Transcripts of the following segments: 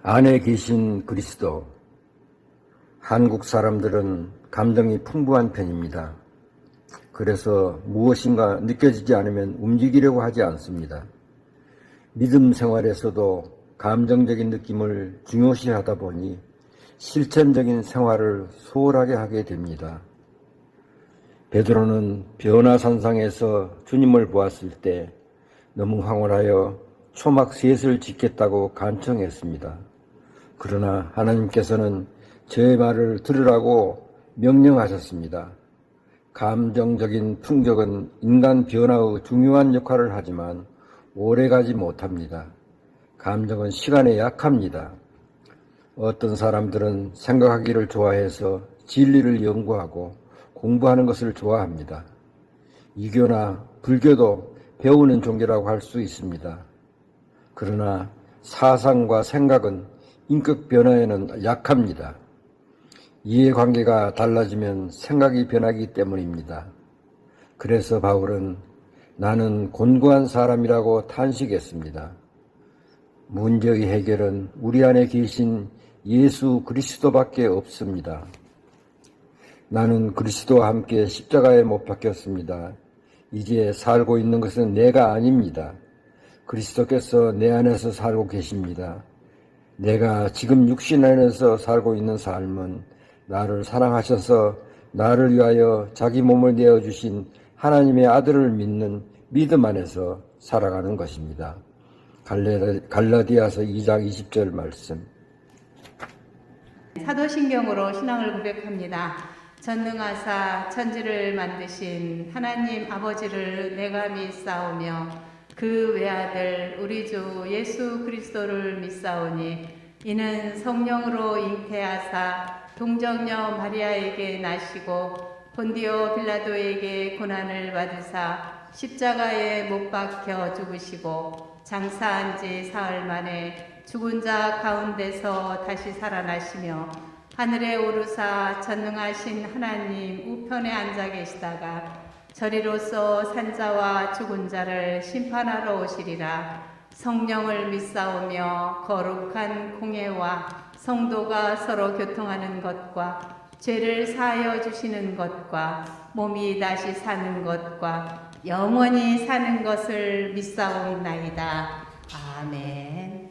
안에 계신 그리스도. 한국 사람들은 감정이 풍부한 편입니다. 그래서 무엇인가 느껴지지 않으면 움직이려고 하지 않습니다. 믿음 생활에서도 감정적인 느낌을 중요시하다 보니 실천적인 생활을 소홀하게 하게 됩니다. 베드로는 변화산상에서 주님을 보았을 때 너무 황홀하여 초막 셋을 짓겠다고 간청했습니다. 그러나 하나님께서는 저의 말을 들으라고 명령하셨습니다. 감정적인 풍격은 인간 변화의 중요한 역할을 하지만 오래가지 못합니다. 감정은 시간에 약합니다. 어떤 사람들은 생각하기를 좋아해서 진리를 연구하고 공부하는 것을 좋아합니다. 이교나 불교도 배우는 종교라고 할 수 있습니다. 그러나 사상과 생각은 인격 변화에는 약합니다. 이해관계가 달라지면 생각이 변하기 때문입니다. 그래서 바울은 나는 곤고한 사람이라고 탄식했습니다. 문제의 해결은 우리 안에 계신 예수 그리스도밖에 없습니다. 나는 그리스도와 함께 십자가에 못 박혔습니다. 이제 살고 있는 것은 내가 아닙니다. 그리스도께서 내 안에서 살고 계십니다. 내가 지금 육신 안에서 살고 있는 삶은 나를 사랑하셔서 나를 위하여 자기 몸을 내어주신 하나님의 아들을 믿는 믿음 안에서 살아가는 것입니다. 갈라디아서 2장 20절 말씀. 사도신경으로 신앙을 고백합니다. 전능하사 천지를 만드신 하나님 아버지를 내가 믿사오며 그 외아들 우리 주 예수 그리스도를 믿사오니 이는 성령으로 잉태하사 동정녀 마리아에게 나시고 본디오 빌라도에게 고난을 받으사 십자가에 못 박혀 죽으시고 장사한 지 사흘 만에 죽은 자 가운데서 다시 살아나시며 하늘에 오르사 전능하신 하나님 우편에 앉아 계시다가 저리로서 산자와 죽은 자를 심판하러 오시리라. 성령을 믿사오며 거룩한 공예와 성도가 서로 교통하는 것과 죄를 사하여 주시는 것과 몸이 다시 사는 것과 영원히 사는 것을 믿사옵나이다. 아멘.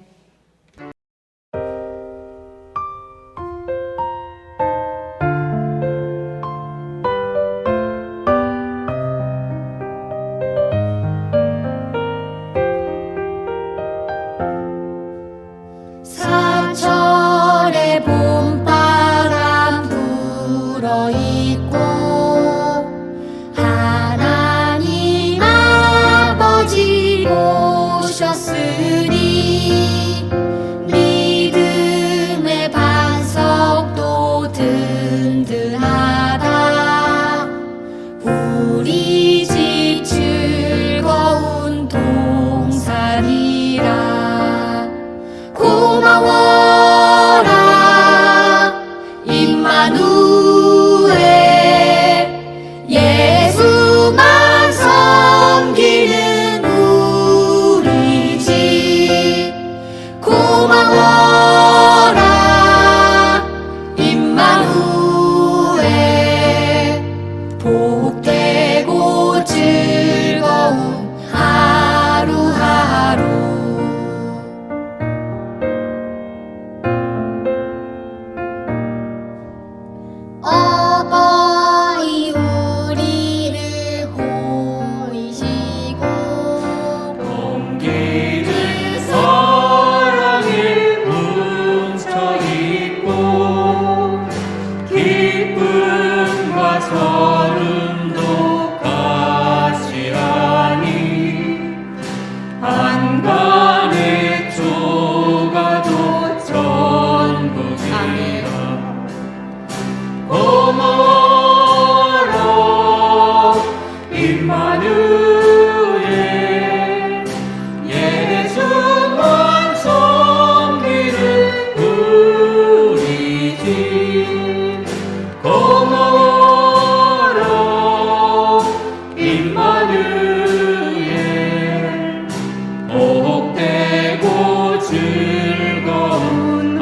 사철의 봄바람 불어있고 하나님 아버지 오셨으니 믿음의 반석도 든든하다. 우리 집 즐거운 동산이라. 고마워라 임마누엘. 예수만 섬기는 우리 집. 고마워라 임마누엘. 복되고 즐거운 하루하루. 어버이 우리를 보이시고 동기를 사랑에 뭉쳐있고 기쁨과 설움도 같이 하니 한간의 조가도 전국이라. 고마워라 임마누엘. 예수만 섬기는 우리 집. 고마워라 임마누엘. 복되고 즐거운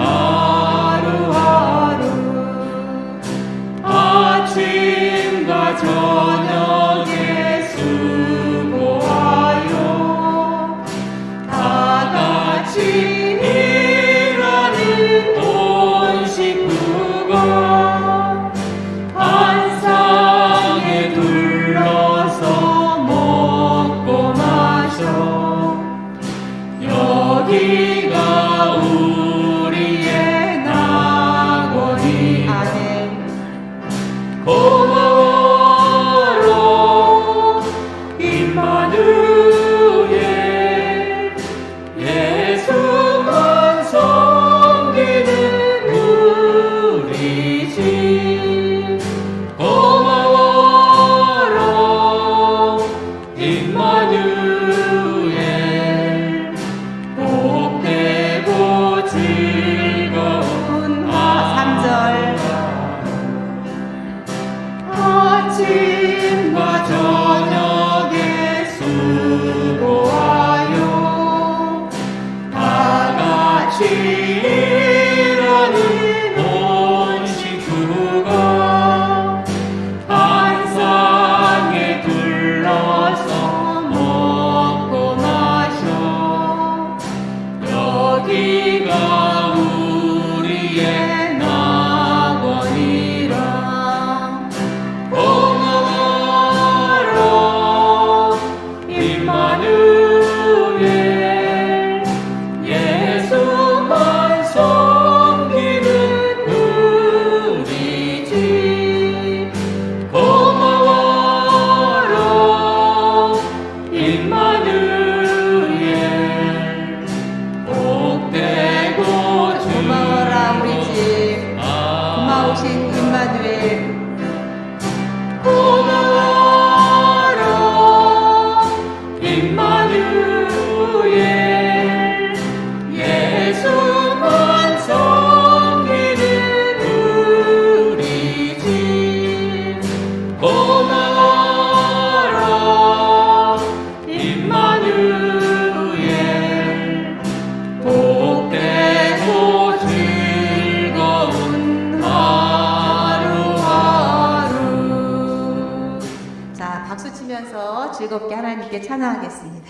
즐겁게 하나님께 찬양하겠습니다.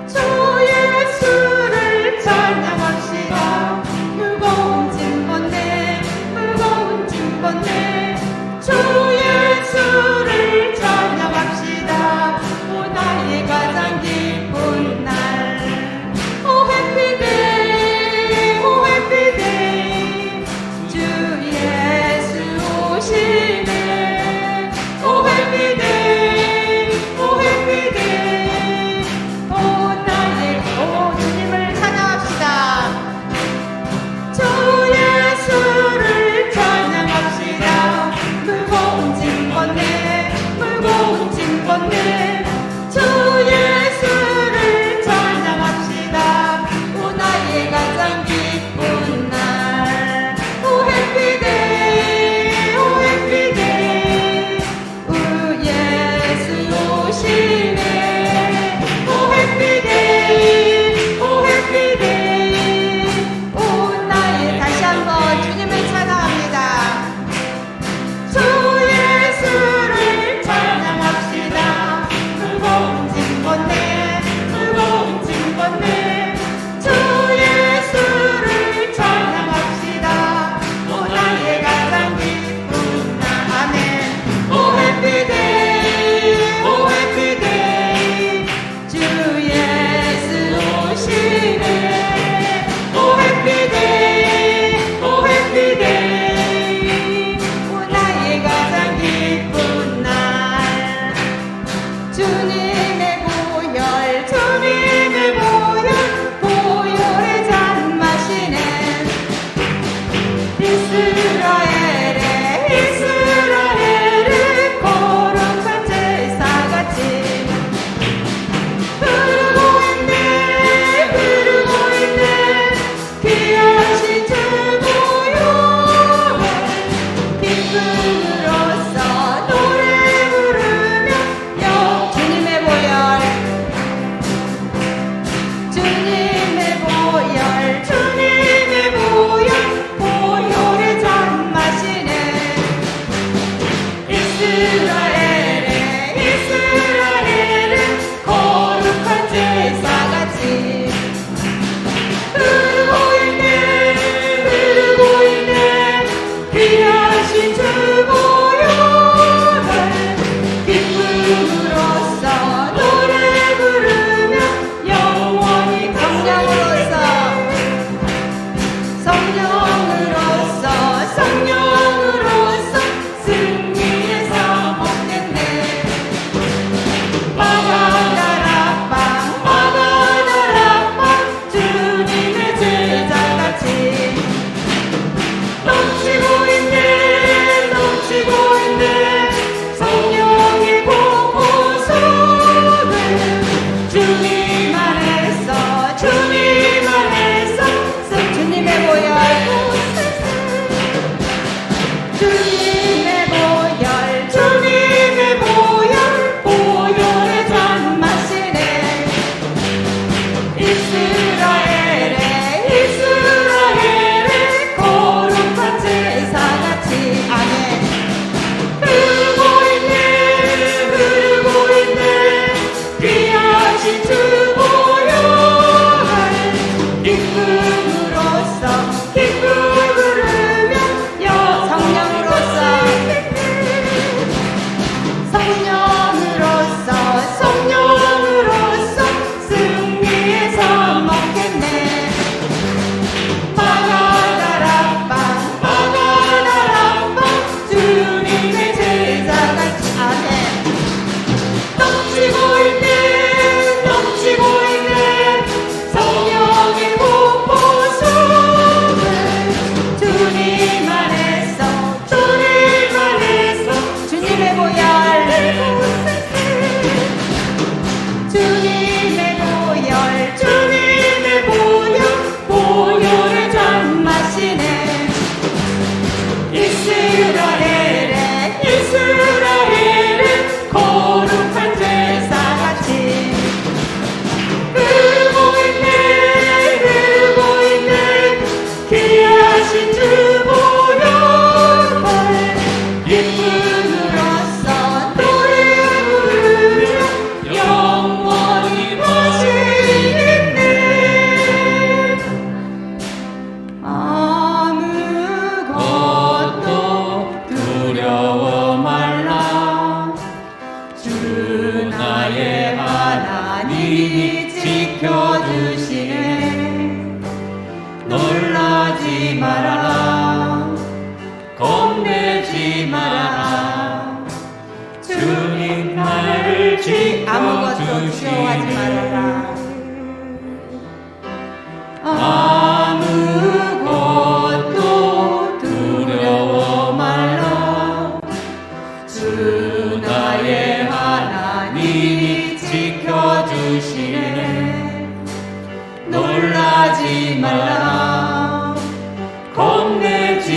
주 예수를 찬양합시다. 무거운 짐 벗네 주 예수를 찬양합시다. 오 나의 가장 기쁜 날. 오 해피데이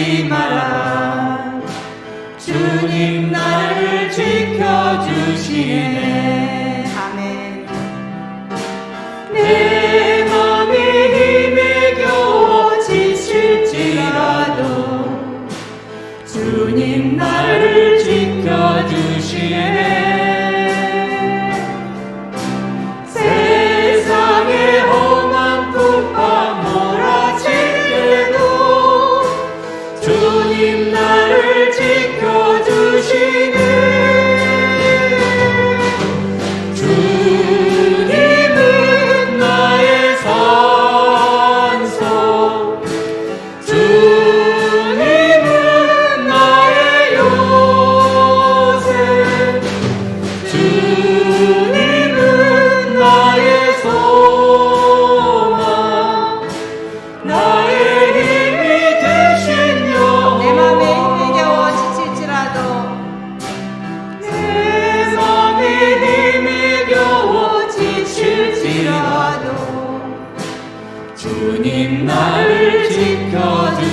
잊지 마라. 주님 나를 지켜주시네. 아멘. 내 맘이 힘에 겨워 지칠지라도 주님 나를 지켜주시네. 세상의 험한 풍파 몰아칠 때도 주님 나를 지켜주시네. 주님은 나의 산소, 주님은 나의 요새, 주님은 나의 소망, 나의 힘이 되신 여. 내 맘에 힘이 겨워 지칠지라도, 내 맘에 힘이 겨워 지칠지라도 주님 나를 지켜주시네.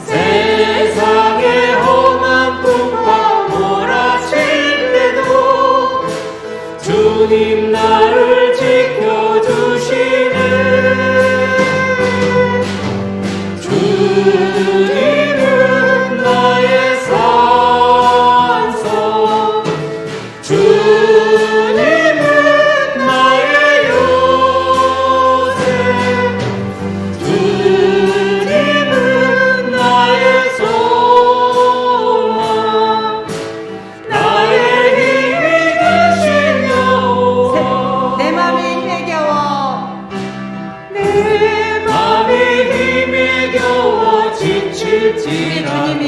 세상의 험한 풍파 몰아칠 때도 주님 나를 지켜주시네. 주님은 나의 산소, 주님은 나의 요새, 주님은 나의 소망, 나의 힘이 되신 여호와. 내 맘이 힘에 겨워, 내 맘이 힘에 겨워 지칠지라도 주님이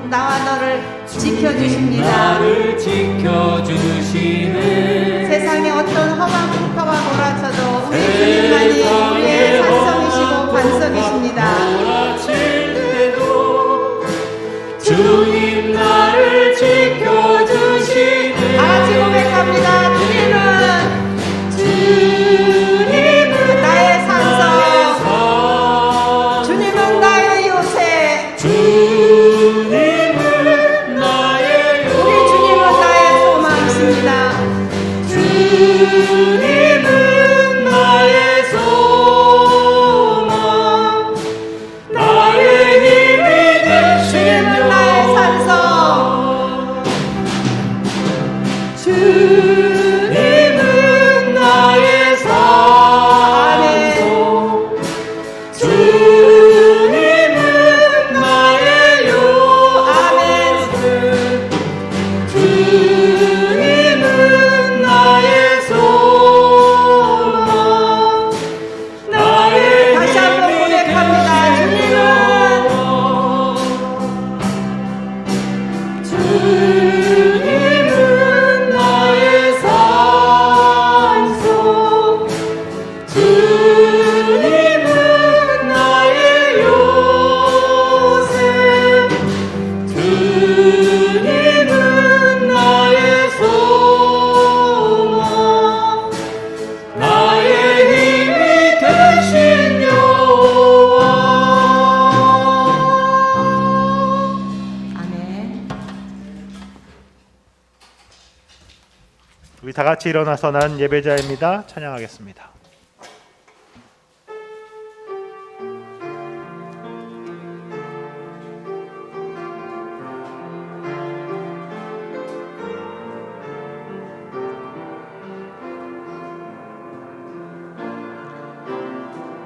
나와 너를 지켜주십니다. 나를 지켜주시네. 세상에 어떤 험한 풍파가 몰아쳐도 우리 주님만이 우리의 산성이시고 반석이십니다. 몰아칠 때도 주님 나를 지켜주시네. 다같이 고백합니다. 주님은 나의 산성, 주님은 나의 요새, 주님은 나의 요새, 우리 주님은 나의 소망이십니다. 주님은 나의 소망, 나의 힘이 되신 나의 산성, 주님은 나의 산소, 주님은 나의 요새, 주님은 나의 소망, 나의 다시 한번 고백합니다. 주님은 나의 산소, 주님은 나의 요새, 주님은 나의 소망, 나의 힘이 되신 여호와. 아멘. 우리 다 같이 일어나서 난 예배자입니다. 찬양하겠습니다.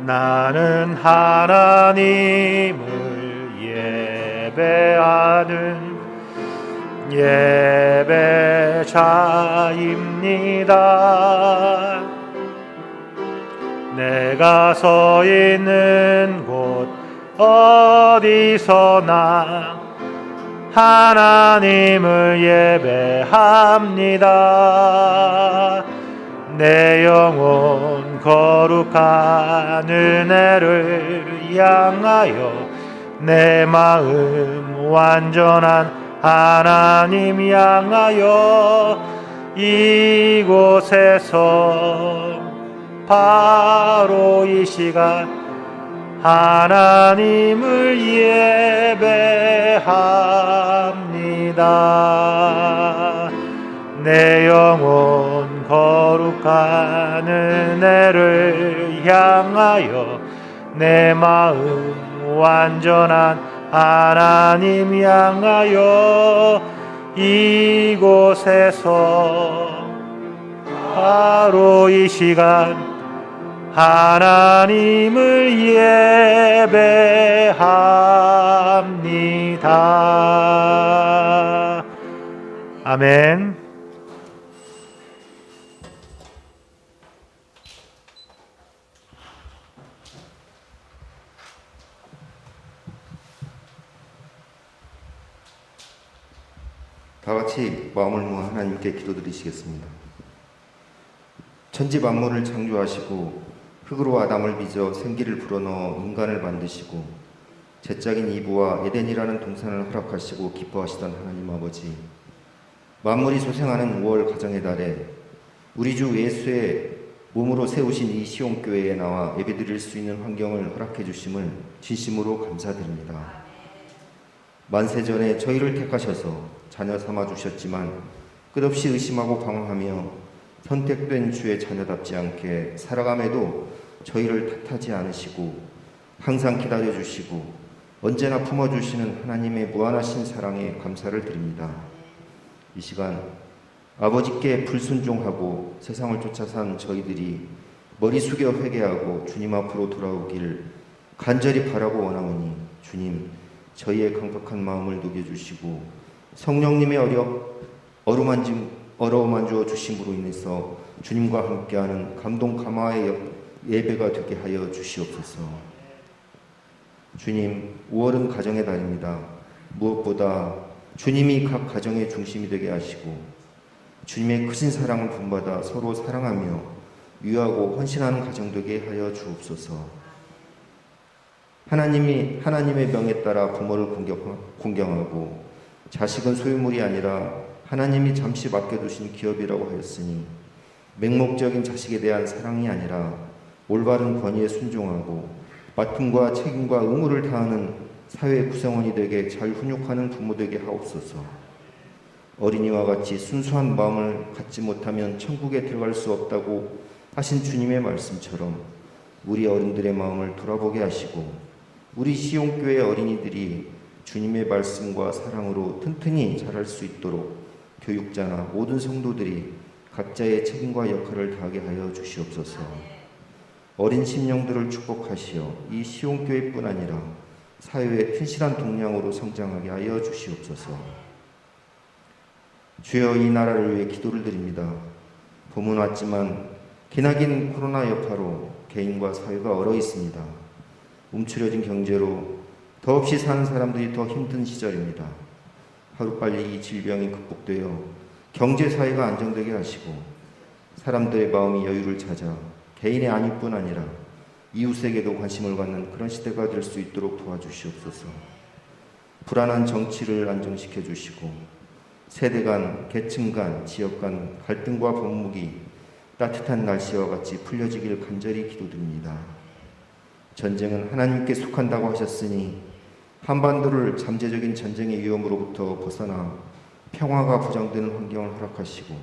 나는 하나님을 예배하는 예배자입니다. 내가 서 있는 곳 어디서나 하나님을 예배합니다. 내 영혼 거룩한 은혜를 향하여 내 마음 완전한 하나님 향하여 이곳에서 바로 이 시간 하나님을 예배합니다. 내 영혼 거룩한 은혜를 향하여 내 마음 완전한 하나님 향하여 이곳에서 바로 이 시간 하나님을 예배합니다. 아멘. 다 같이 마음을 모아 하나님께 기도드리시겠습니다. 천지 만물을 창조하시고 흙으로 아담을 빚어 생기를 불어넣어 인간을 만드시고 제짝인 이브와 에덴이라는 동산을 허락하시고 기뻐하시던 하나님 아버지, 만물이 소생하는 5월 가정의 달에 우리 주 예수의 몸으로 세우신 이 시온교회에 나와 예배드릴 수 있는 환경을 허락해 주심을 진심으로 감사드립니다. 만세전에 저희를 택하셔서 자녀 삼아 주셨지만 끝없이 의심하고 방황하며 선택된 주의 자녀답지 않게 살아감에도 저희를 탓하지 않으시고 항상 기다려 주시고 언제나 품어주시는 하나님의 무한하신 사랑에 감사를 드립니다. 이 시간 아버지께 불순종하고 세상을 쫓아 산 저희들이 머리 숙여 회개하고 주님 앞으로 돌아오길 간절히 바라고 원하오니 주님, 저희의 강팍한 마음을 녹여주시고 성령님의 어루만져 주어 주심으로 인해서 주님과 함께하는 감동 감화의 예배가 되게 하여 주시옵소서. 주님, 5월은 가정의 달입니다. 무엇보다 주님이 각 가정의 중심이 되게 하시고 주님의 크신 사랑을 본받아 서로 사랑하며 유하고 헌신하는 가정 되게 하여 주옵소서. 하나님의 명에 따라 부모를 공경하고 자식은 소유물이 아니라 하나님이 잠시 맡겨두신 기업이라고 하였으니 맹목적인 자식에 대한 사랑이 아니라 올바른 권위에 순종하고 맡음과 책임과 의무를 다하는 사회 구성원이 되게 잘 훈육하는 부모 되게 하옵소서. 어린이와 같이 순수한 마음을 갖지 못하면 천국에 들어갈 수 없다고 하신 주님의 말씀처럼 우리 어른들의 마음을 돌아보게 하시고 우리 시온교회 어린이들이 주님의 말씀과 사랑으로 튼튼히 자랄 수 있도록 교육자나 모든 성도들이 각자의 책임과 역할을 다하게 하여 주시옵소서. 어린 심령들을 축복하시어 이 시온교회뿐 아니라 사회의 튼실한 동량으로 성장하게 하여 주시옵소서. 주여, 이 나라를 위해 기도를 드립니다. 봄은 왔지만 기나긴 코로나 여파로 개인과 사회가 얼어 있습니다. 움츠려진 경제로 더없이 사는 사람들이 더 힘든 시절입니다. 하루빨리 이 질병이 극복되어 경제 사회가 안정되게 하시고 사람들의 마음이 여유를 찾아 개인의 안위뿐 아니라 이웃에게도 관심을 갖는 그런 시대가 될 수 있도록 도와주시옵소서. 불안한 정치를 안정시켜 주시고 세대 간, 계층 간, 지역 간 갈등과 번묵이 따뜻한 날씨와 같이 풀려지길 간절히 기도드립니다. 전쟁은 하나님께 속한다고 하셨으니 한반도를 잠재적인 전쟁의 위험으로부터 벗어나 평화가 보장되는 환경을 허락하시고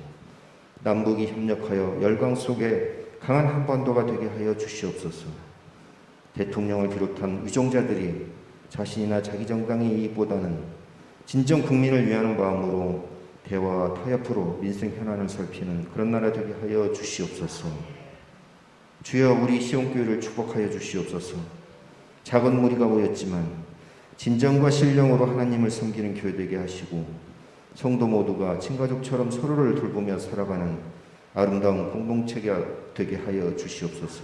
남북이 협력하여 열강 속에 강한 한반도가 되게 하여 주시옵소서. 대통령을 비롯한 위종자들이 자신이나 자기 정당의 이익보다는 진정 국민을 위하는 마음으로 대화와 타협으로 민생 현안을 살피는 그런 나라 되게 하여 주시옵소서. 주여, 우리 시온교회를 축복하여 주시옵소서. 작은 무리가 모였지만 진정과 신령으로 하나님을 섬기는 교회 되게 하시고 성도 모두가 친가족처럼 서로를 돌보며 살아가는 아름다운 공동체가 되게 하여 주시옵소서.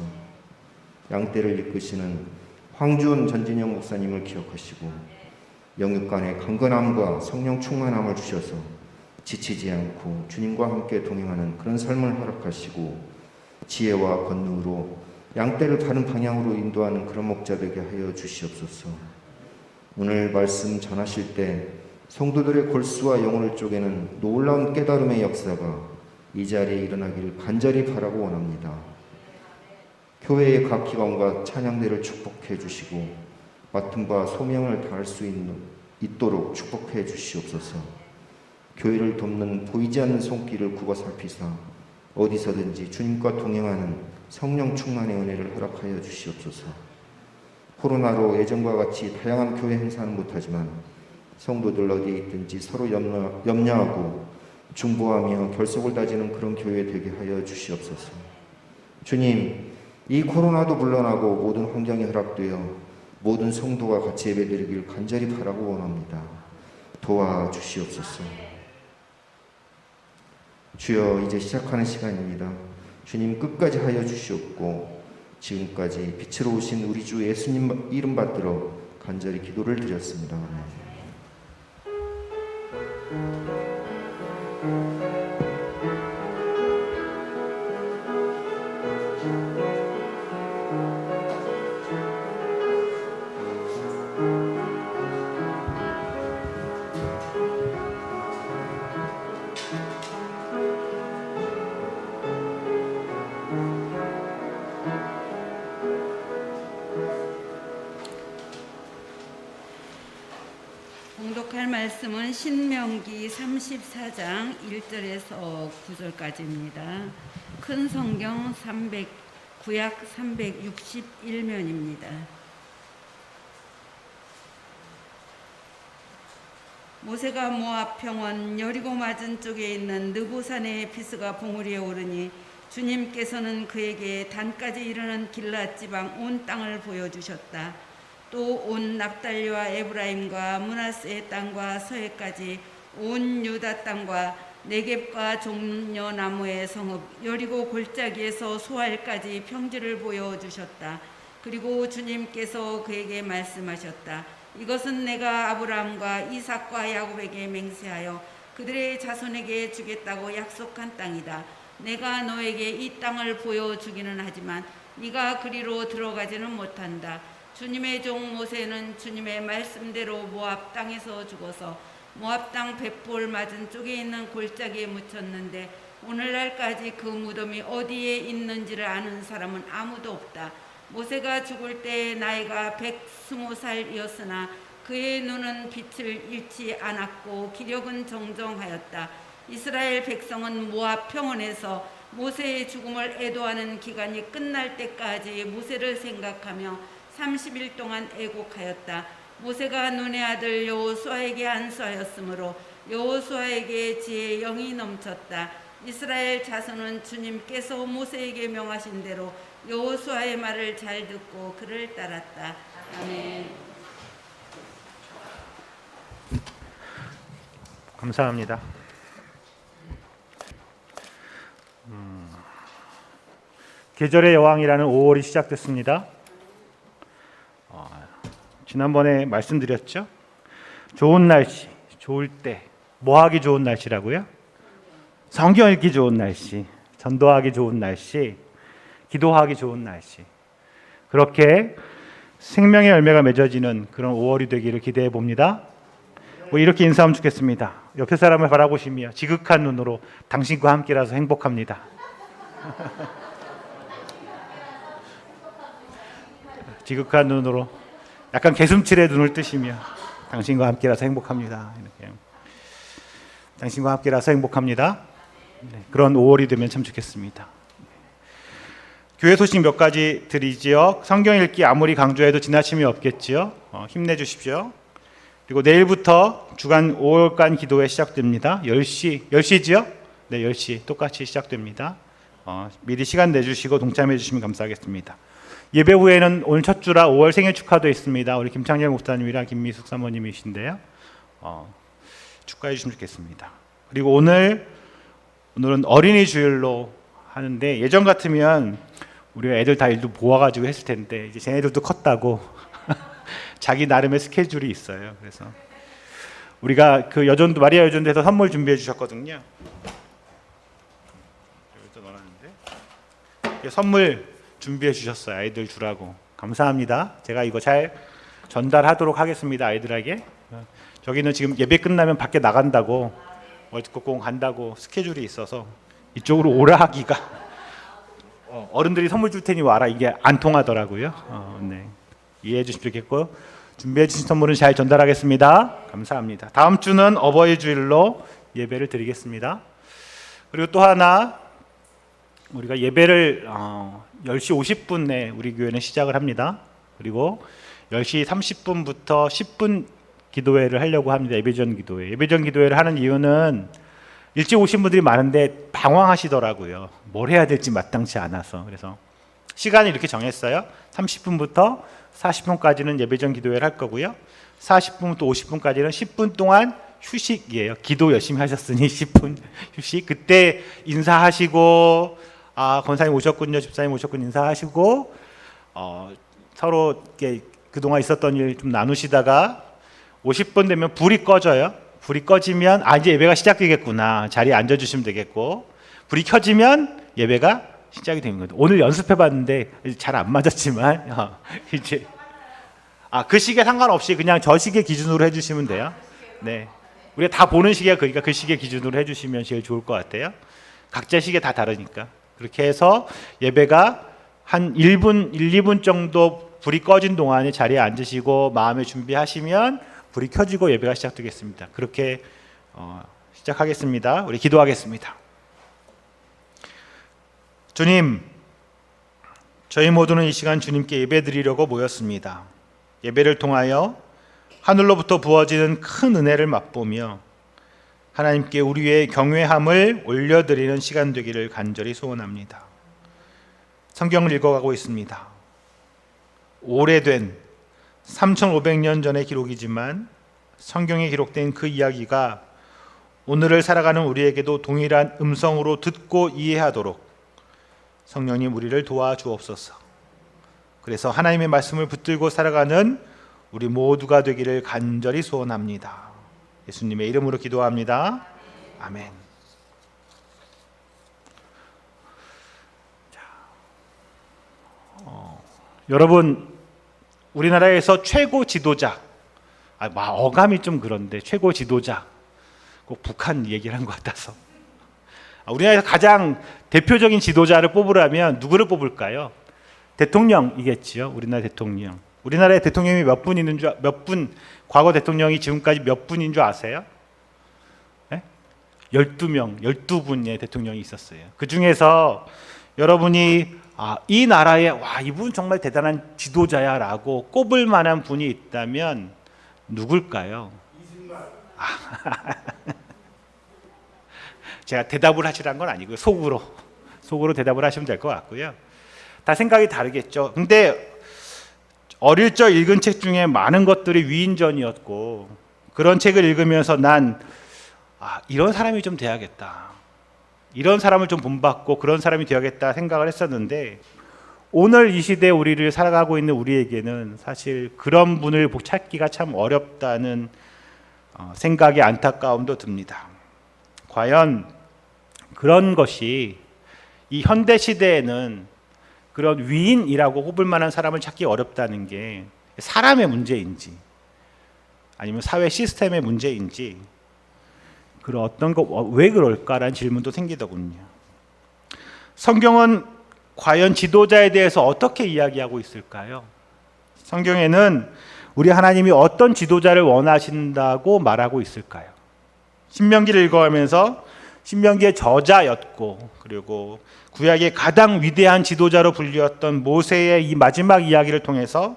양떼를 이끄시는 황주원 전진영 목사님을 기억하시고 영육간의 강건함과 성령 충만함을 주셔서 지치지 않고 주님과 함께 동행하는 그런 삶을 허락하시고 지혜와 권능으로 양떼를 바른 방향으로 인도하는 그런 목자 되게 하여 주시옵소서. 오늘 말씀 전하실 때 성도들의 골수와 영혼을 쪼개는 놀라운 깨달음의 역사가 이 자리에 일어나기를 간절히 바라고 원합니다. 교회의 각 기관과 찬양대를 축복해 주시고 맡은 바 소명을 다할 수 있도록 축복해 주시옵소서. 교회를 돕는 보이지 않는 손길을 굽어 살피사 어디서든지 주님과 동행하는 성령 충만의 은혜를 허락하여 주시옵소서. 코로나로 예전과 같이 다양한 교회 행사는 못하지만 성도들 어디에 있든지 서로 염려하고 중보하며 결속을 다지는 그런 교회 되게 하여 주시옵소서. 주님, 이 코로나도 물러나고 모든 환경이 허락되어 모든 성도가 같이 예배드리길 간절히 바라고 원합니다. 도와주시옵소서. 주여, 이제 시작하는 시간입니다. 주님 끝까지 하여 주시옵고 지금까지 빛으로 오신 우리 주 예수님 이름 받들어 간절히 기도를 드렸습니다. 아멘. 봉독할 말씀은 신명기 34장 1절에서 9절까지입니다. 큰 성경 구약 361면입니다. 모세가 모압 평원 여리고 맞은 쪽에 있는 느보산의 비스가 봉우리 위에 오르니 주님께서는 그에게 단까지 이르는 길앗 지방 온 땅을 보여주셨다. 또 온 납달리와 에브라임과 므낫세의 땅과 서해까지 온 유다 땅과 네겝과 종려나무의 성읍 여리고 골짜기에서 소알까지 평지를 보여주셨다. 그리고 주님께서 그에게 말씀하셨다. 이것은 내가 아브라함과 이삭과 야곱에게 맹세하여 그들의 자손에게 주겠다고 약속한 땅이다. 내가 너에게 이 땅을 보여주기는 하지만 네가 그리로 들어가지는 못한다. 주님의 종 모세는 주님의 말씀대로 모압 땅에서 죽어서 모압 땅 벳볼 맞은 쪽에 있는 골짜기에 묻혔는데 오늘날까지 그 무덤이 어디에 있는지를 아는 사람은 아무도 없다. 모세가 죽을 때 나이가 120살이었으나 그의 눈은 빛을 잃지 않았고 기력은 정정하였다. 이스라엘 백성은 모압 평원에서 모세의 죽음을 애도하는 기간이 끝날 때까지 모세를 생각하며 30일 동안 애곡하였다. 모세가 눈의 아들 여호수아에게 안수하였으므로 여호수아에게 지혜의 영이 넘쳤다. 이스라엘 자손은 주님께서 모세에게 명하신 대로 여호수아의 말을 잘 듣고 그를 따랐다. 아멘. 감사합니다. 계절의 여왕이라는 5월이 시작됐습니다. 지난번에 말씀드렸죠. 좋은 날씨, 좋을 때, 뭐 하기 좋은 날씨라고요? 성경 읽기 좋은 날씨, 전도하기 좋은 날씨, 기도하기 좋은 날씨. 그렇게 생명의 열매가 맺어지는 그런 5월이 되기를 기대해 봅니다. 이렇게 인사하면 좋겠습니다. 옆에 사람을 바라보시며 지극한 눈으로 당신과 함께라서 행복합니다. 지극한 눈으로 약간 개슴칠에 눈을 뜨시며 당신과 함께라서 행복합니다. 이렇게. 당신과 함께라서 행복합니다. 그런 5월이 되면 참 좋겠습니다. 교회 소식 몇 가지 드리지요. 성경 읽기 아무리 강조해도 지나침이 없겠지요. 힘내주십시오. 그리고 내일부터 주간 5월간 기도회 시작됩니다. 10시지요? 네, 10시 똑같이 시작됩니다. 미리 시간 내주시고 동참해 주시면 감사하겠습니다. 예배 후에는 오늘 첫 주라 5월 생일 축하도 있습니다. 우리 김창렬 목사님이랑 김미숙 사모님이신데요. 축하해 주시면 좋겠습니다. 그리고 오늘은 어린이 주일로 하는데 예전 같으면 우리가 애들 다 일도 모아가지고 했을 텐데 이제 쟤네들도 컸다고 자기 나름의 스케줄이 있어요. 그래서 우리가 그 여전도 마리아 여전도에서 선물 준비해 주셨거든요. 여기서 넣어놨는데 선물 준비해 주셨어요. 아이들 주라고. 감사합니다. 제가 이거 잘 전달하도록 하겠습니다. 아이들에게. 저기는 지금 예배 끝나면 밖에 나간다고 월드컵 공 간다고 스케줄이 있어서 이쪽으로 오라 하기가 어른들이 선물 줄 테니 와라 이게 안 통하더라고요. 네. 이해해 주시면 좋겠고 준비해 주신 선물은 잘 전달하겠습니다. 감사합니다. 다음 주는 어버이 주일로 예배를 드리겠습니다. 그리고 또 하나 우리가 예배를 10시 50분에 우리 교회는 시작을 합니다. 그리고 10시 30분부터 10분 기도회를 하려고 합니다. 예배전 기도회. 예배전 기도회를 하는 이유는 일찍 오신 분들이 많은데 방황하시더라고요. 뭘 해야 될지 마땅치 않아서. 그래서 시간을 이렇게 정했어요. 30분부터 40분까지는 예배전 기도회를 할 거고요. 40분부터 50분까지는 10분 동안 휴식이에요. 기도 열심히 하셨으니 10분 휴식. 그때 인사하시고 권사님 오셨군요, 집사님 오셨군요 인사하시고 서로 이렇게 그동안 있었던 일 좀 나누시다가 50분 되면 불이 꺼져요. 불이 꺼지면 이제 예배가 시작되겠구나. 자리에 앉아주시면 되겠고 불이 켜지면 예배가 시작이 되는 거예요. 오늘 연습해봤는데 잘 안 맞았지만 이제 그 시기에 상관없이 그냥 저 시계 기준으로 해주시면 돼요. 네, 우리가 다 보는 시계가 그러니까 그 시계 기준으로 해주시면 제일 좋을 것 같아요. 각자 시계 다 다르니까 그렇게 해서 예배가 한 1분, 1, 2분 정도 불이 꺼진 동안에 자리에 앉으시고 마음의 준비하시면 불이 켜지고 예배가 시작되겠습니다. 그렇게 시작하겠습니다. 우리 기도하겠습니다. 주님, 저희 모두는 이 시간 주님께 예배드리려고 모였습니다. 예배를 통하여 하늘로부터 부어지는 큰 은혜를 맛보며 하나님께 우리의 경외함을 올려드리는 시간 되기를 간절히 소원합니다. 성경을 읽어가고 있습니다. 오래된 3500년 전의 기록이지만 성경에 기록된 그 이야기가 오늘을 살아가는 우리에게도 동일한 음성으로 듣고 이해하도록 성령님 우리를 도와주옵소서. 그래서 하나님의 말씀을 붙들고 살아가는 우리 모두가 되기를 간절히 소원합니다. 예수님의 이름으로 기도합니다. 아멘. 여러분, 우리나라에서 최고 지도자, 어감이 좀 그런데 최고 지도자, 꼭 북한 얘기를 한 것 같아서 우리나라에서 가장 대표적인 지도자를 뽑으라면 누구를 뽑을까요? 대통령이겠지요. 우리나라 대통령. 우리나라에 대통령이 몇 분 있는 과거 대통령이 지금까지 몇 분인 줄 아세요? 네? 12명, 12분의 대통령이 있었어요. 그 중에서 여러분이 이 나라에 이분 정말 대단한 지도자야라고 꼽을 만한 분이 있다면 누굴까요? 제가 대답을 하시라는 건 아니고요. 속으로 대답을 하시면 될 것 같고요. 다 생각이 다르겠죠. 근데 어릴 적 읽은 책 중에 많은 것들이 위인전이었고 그런 책을 읽으면서 난 이런 사람이 좀 돼야겠다. 이런 사람을 좀 본받고 그런 사람이 되어야겠다 생각을 했었는데 오늘 이 시대에 우리를 살아가고 있는 우리에게는 사실 그런 분을 찾기가 참 어렵다는 생각이 안타까움도 듭니다. 과연 그런 것이 이 현대 시대에는 그런 위인이라고 꼽을 만한 사람을 찾기 어렵다는 게 사람의 문제인지 아니면 사회 시스템의 문제인지 그런 어떤 거 왜 그럴까라는 질문도 생기더군요. 성경은 과연 지도자에 대해서 어떻게 이야기하고 있을까요? 성경에는 우리 하나님이 어떤 지도자를 원하신다고 말하고 있을까요? 신명기를 읽어가면서 신명기의 저자였고 그리고 구약의 가장 위대한 지도자로 불렸던 모세의 이 마지막 이야기를 통해서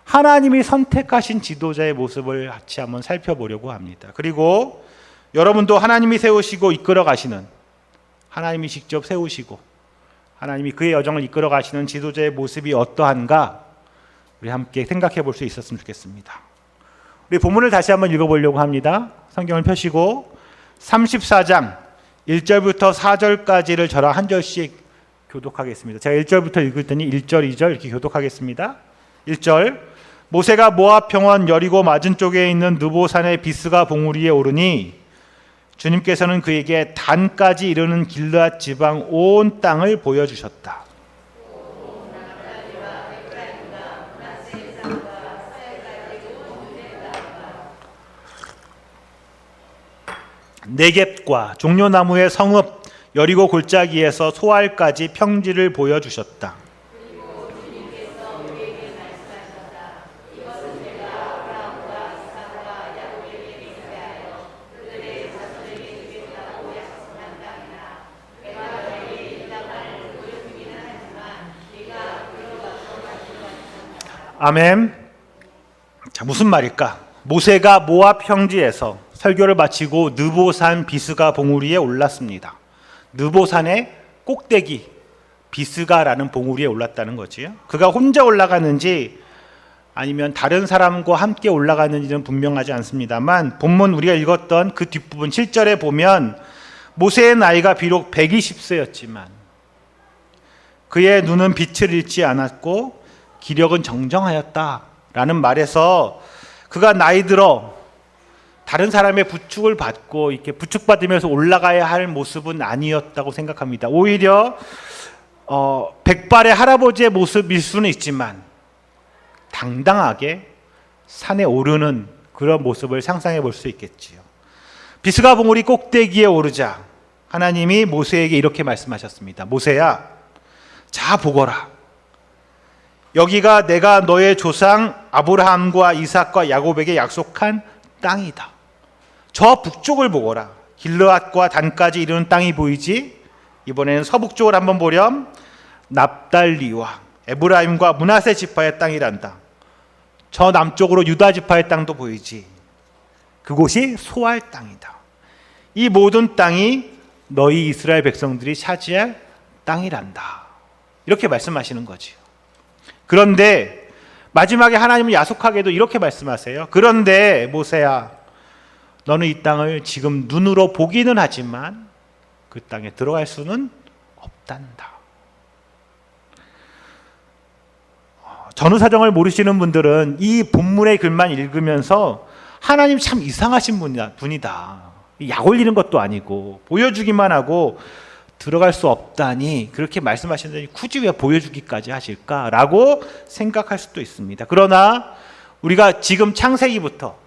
하나님이 선택하신 지도자의 모습을 같이 한번 살펴보려고 합니다. 그리고 여러분도 하나님이 세우시고 이끌어 가시는 하나님이 직접 세우시고 하나님이 그의 여정을 이끌어 가시는 지도자의 모습이 어떠한가 우리 함께 생각해 볼 수 있었으면 좋겠습니다. 우리 본문을 다시 한번 읽어보려고 합니다. 성경을 펴시고 34장 1절부터 4절까지를 저랑 한 절씩 교독하겠습니다. 제가 1절부터 읽을 테니 1절, 2절 이렇게 교독하겠습니다. 1절 모세가 모압 평원 여리고 맞은 쪽에 있는 느보산의 비스가 봉우리에 오르니 주님께서는 그에게 단까지 이르는 길르앗 지방 온 땅을 보여주셨다. 네겝과 종려나무의 성읍 여리고 골짜기에서 소알까지 평지를 보여주셨다. 아멘. 자, 무슨 말일까? 모세가 모압 평지에서 설교를 마치고 느보산 비스가 봉우리에 올랐습니다. 느보산의 꼭대기 비스가라는 봉우리에 올랐다는 거지요. 그가 혼자 올라가는지 아니면 다른 사람과 함께 올라가는지는 분명하지 않습니다만 본문 우리가 읽었던 그 뒷부분 7절에 보면 모세의 나이가 비록 120세였지만 그의 눈은 빛을 잃지 않았고 기력은 정정하였다라는 말에서 그가 나이 들어 다른 사람의 부축을 받고 이렇게 부축받으면서 올라가야 할 모습은 아니었다고 생각합니다. 오히려 백발의 할아버지의 모습일 수는 있지만 당당하게 산에 오르는 그런 모습을 상상해 볼 수 있겠지요. 비스가 봉우리 꼭대기에 오르자 하나님이 모세에게 이렇게 말씀하셨습니다. 모세야, 자 보거라. 여기가 내가 너의 조상 아브라함과 이삭과 야곱에게 약속한 땅이다. 저 북쪽을 보거라. 길르앗과 단까지 이르는 땅이 보이지? 이번에는 서북쪽을 한번 보렴. 납달리와 에브라임과 므낫세 지파의 땅이란다. 저 남쪽으로 유다 지파의 땅도 보이지? 그곳이 소알 땅이다. 이 모든 땅이 너희 이스라엘 백성들이 차지할 땅이란다. 이렇게 말씀하시는 거지요. 그런데 마지막에 하나님은 야속하게도 이렇게 말씀하세요. 그런데 모세야, 너는 이 땅을 지금 눈으로 보기는 하지만 그 땅에 들어갈 수는 없단다. 전후 사정을 모르시는 분들은 이 본문의 글만 읽으면서 하나님 참 이상하신 분이다. 약 올리는 것도 아니고 보여주기만 하고 들어갈 수 없다니 그렇게 말씀하시는데 굳이 왜 보여주기까지 하실까라고 생각할 수도 있습니다. 그러나 우리가 지금 창세기부터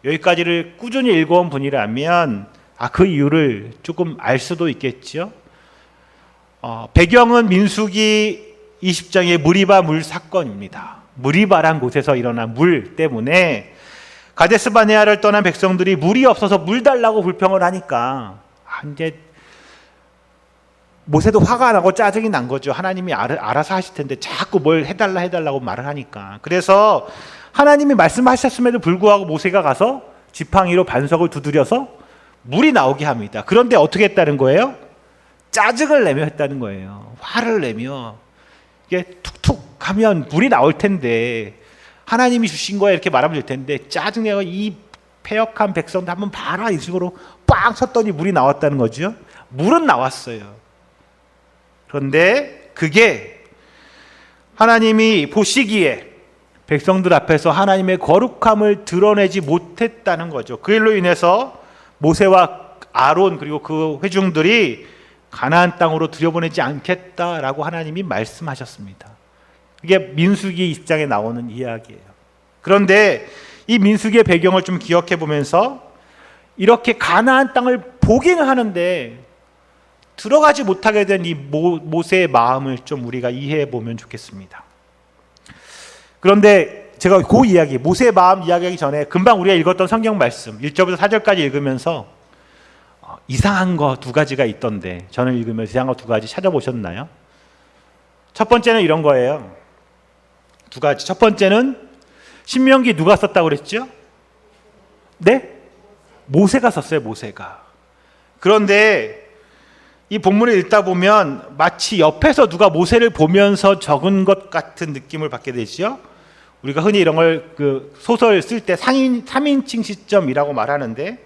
여기까지를 꾸준히 읽어온 분이라면 그 이유를 조금 알 수도 있겠죠. 배경은 민수기 20장의 무리바 물 사건입니다. 무리바란 곳에서 일어난 물 때문에 가데스 바네아를 떠난 백성들이 물이 없어서 물 달라고 불평을 하니까 이제 모세도 화가 나고 짜증이 난 거죠. 하나님이 알아서 하실 텐데 자꾸 뭘 해달라고 말을 하니까. 그래서 하나님이 말씀하셨음에도 불구하고 모세가 가서 지팡이로 반석을 두드려서 물이 나오게 합니다. 그런데 어떻게 했다는 거예요? 짜증을 내며 했다는 거예요. 화를 내며. 이게 툭툭 하면 물이 나올 텐데 하나님이 주신 거야 이렇게 말하면 될 텐데 짜증내고 이 패역한 백성들 한번 봐라 이 식으로 빵 쳤더니 물이 나왔다는 거죠. 물은 나왔어요. 그런데 그게 하나님이 보시기에 백성들 앞에서 하나님의 거룩함을 드러내지 못했다는 거죠. 그 일로 인해서 모세와 아론 그리고 그 회중들이 가나안 땅으로 들여보내지 않겠다라고 하나님이 말씀하셨습니다. 이게 민수기 20장에 나오는 이야기예요. 그런데 이 민수기의 배경을 좀 기억해 보면서 이렇게 가나안 땅을 보기는 하는데 들어가지 못하게 된 이 모세의 마음을 좀 우리가 이해해 보면 좋겠습니다. 그런데 제가 그 이야기, 모세의 마음 이야기하기 전에 금방 우리가 읽었던 성경 말씀 1절부터 4절까지 읽으면서 이상한 거 두 가지가 있던데 저는 읽으면서 이상한 거 두 가지 찾아보셨나요? 첫 번째는 이런 거예요. 두 가지. 첫 번째는 신명기 누가 썼다고 그랬죠? 네? 모세가 썼어요. 모세가. 그런데 이 본문을 읽다 보면 마치 옆에서 누가 모세를 보면서 적은 것 같은 느낌을 받게 되죠. 우리가 흔히 이런 걸 그 소설 쓸 때 3인칭 시점이라고 말하는데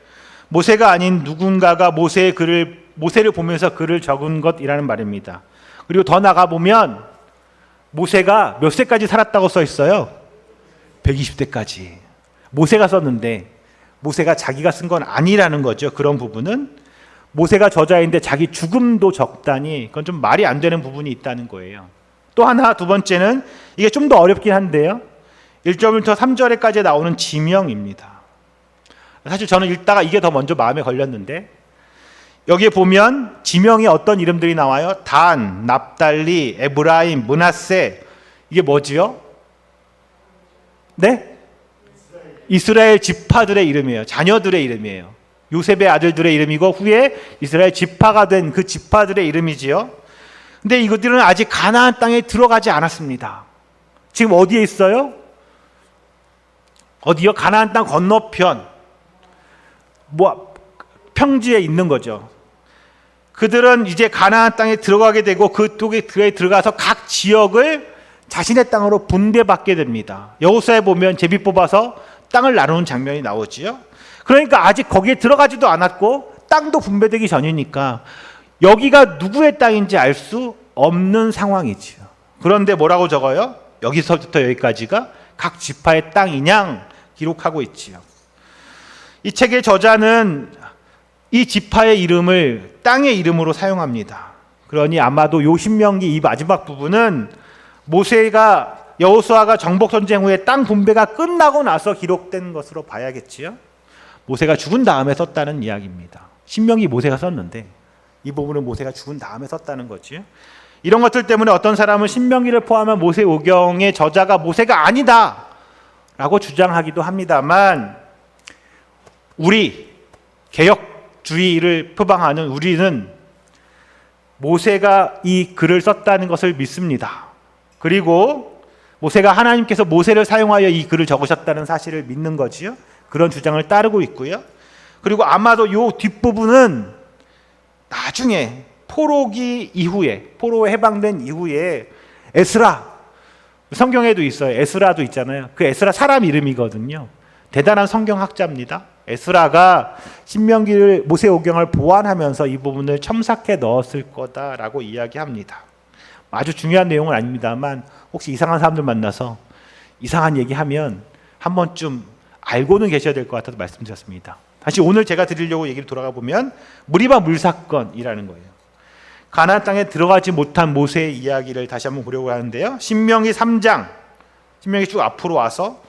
모세가 아닌 누군가가 모세를 보면서 글을 적은 것이라는 말입니다. 그리고 더 나가 보면 모세가 몇 세까지 살았다고 써 있어요? 120세까지. 모세가 썼는데 모세가 자기가 쓴 건 아니라는 거죠. 그런 부분은 모세가 저자인데 자기 죽음도 적다니 그건 좀 말이 안 되는 부분이 있다는 거예요. 또 하나 두 번째는 이게 좀 더 어렵긴 한데요. 1절부터 3절에까지 나오는 지명입니다. 사실 저는 읽다가 이게 더 먼저 마음에 걸렸는데 여기에 보면 지명에 어떤 이름들이 나와요? 단, 납달리, 에브라임, 므낫세. 이게 뭐지요? 네? 이스라엘 지파들의 이름이에요. 자녀들의 이름이에요. 요셉의 아들들의 이름이고 후에 이스라엘 지파가 된 그 지파들의 이름이지요. 근데 이것들은 아직 가나안 땅에 들어가지 않았습니다. 지금 어디에 있어요? 어디요? 가나안 땅 건너편 평지에 있는 거죠. 그들은 이제 가나안 땅에 들어가게 되고 그쪽에 들어가서 각 지역을 자신의 땅으로 분배받게 됩니다. 여호수아에 보면 제비 뽑아서 땅을 나누는 장면이 나오지요. 그러니까 아직 거기에 들어가지도 않았고 땅도 분배되기 전이니까 여기가 누구의 땅인지 알 수 없는 상황이지요. 그런데 뭐라고 적어요? 여기서부터 여기까지가 각 지파의 땅이냥 기록하고 있지요. 이 책의 저자는 이 지파의 이름을 땅의 이름으로 사용합니다. 그러니 아마도 요 신명기 이 마지막 부분은 여호수아가 정복 전쟁 후에 땅 분배가 끝나고 나서 기록된 것으로 봐야겠지요. 모세가 죽은 다음에 썼다는 이야기입니다. 신명기 모세가 썼는데 이 부분은 모세가 죽은 다음에 썼다는 거지요. 이런 것들 때문에 어떤 사람은 신명기를 포함한 모세오경의 저자가 모세가 아니다 라고 주장하기도 합니다만, 우리 개혁주의를 표방하는 우리는 모세가 이 글을 썼다는 것을 믿습니다. 그리고 모세가 하나님께서 모세를 사용하여 이 글을 적으셨다는 사실을 믿는 거지요. 그런 주장을 따르고 있고요. 그리고 아마도 이 뒷부분은 나중에 포로기 이후에, 포로에 해방된 이후에 에스라, 성경에도 있어요. 에스라도 있잖아요. 그 에스라 사람 이름이거든요. 대단한 성경학자입니다. 에스라가 신명기를, 모세오경을 보완하면서 이 부분을 첨삭해 넣었을 거다라고 이야기합니다. 아주 중요한 내용은 아닙니다만 혹시 이상한 사람들 만나서 이상한 얘기하면 한 번쯤 알고는 계셔야 될 것 같아서 말씀드렸습니다. 다시 오늘 제가 드리려고 얘기를 돌아가 보면 무리바 물사건이라는 거예요. 가나안 땅에 들어가지 못한 모세의 이야기를 다시 한번 보려고 하는데요. 신명기 3장, 신명기 쭉 앞으로 와서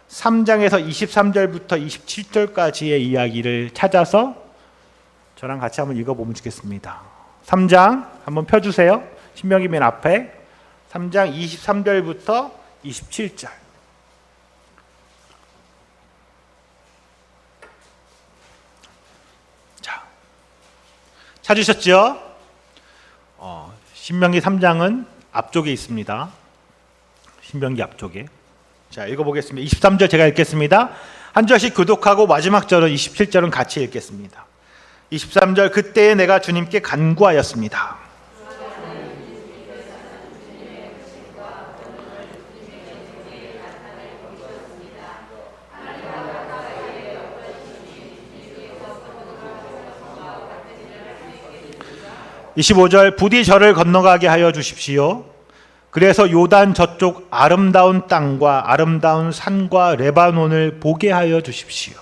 3장에서 23절부터 27절까지의 이야기를 찾아서 저랑 같이 한번 읽어보면 좋겠습니다. 3장 한번 펴주세요. 신명기 맨 앞에 3장 23절부터 27절. 자, 찾으셨죠? 신명기 3장은 앞쪽에 있습니다. 신명기 앞쪽에. 자, 읽어보겠습니다. 23절 제가 읽겠습니다. 한 절씩 교독하고 마지막 절은 27절은 같이 읽겠습니다. 23절, 그때에 내가 주님께 간구하였습니다. (25절) 부디 저를 건너가게 하여 주십시오. 그래서 요단 저쪽 아름다운 땅과 아름다운 산과 레바논을 보게 하여 주십시오.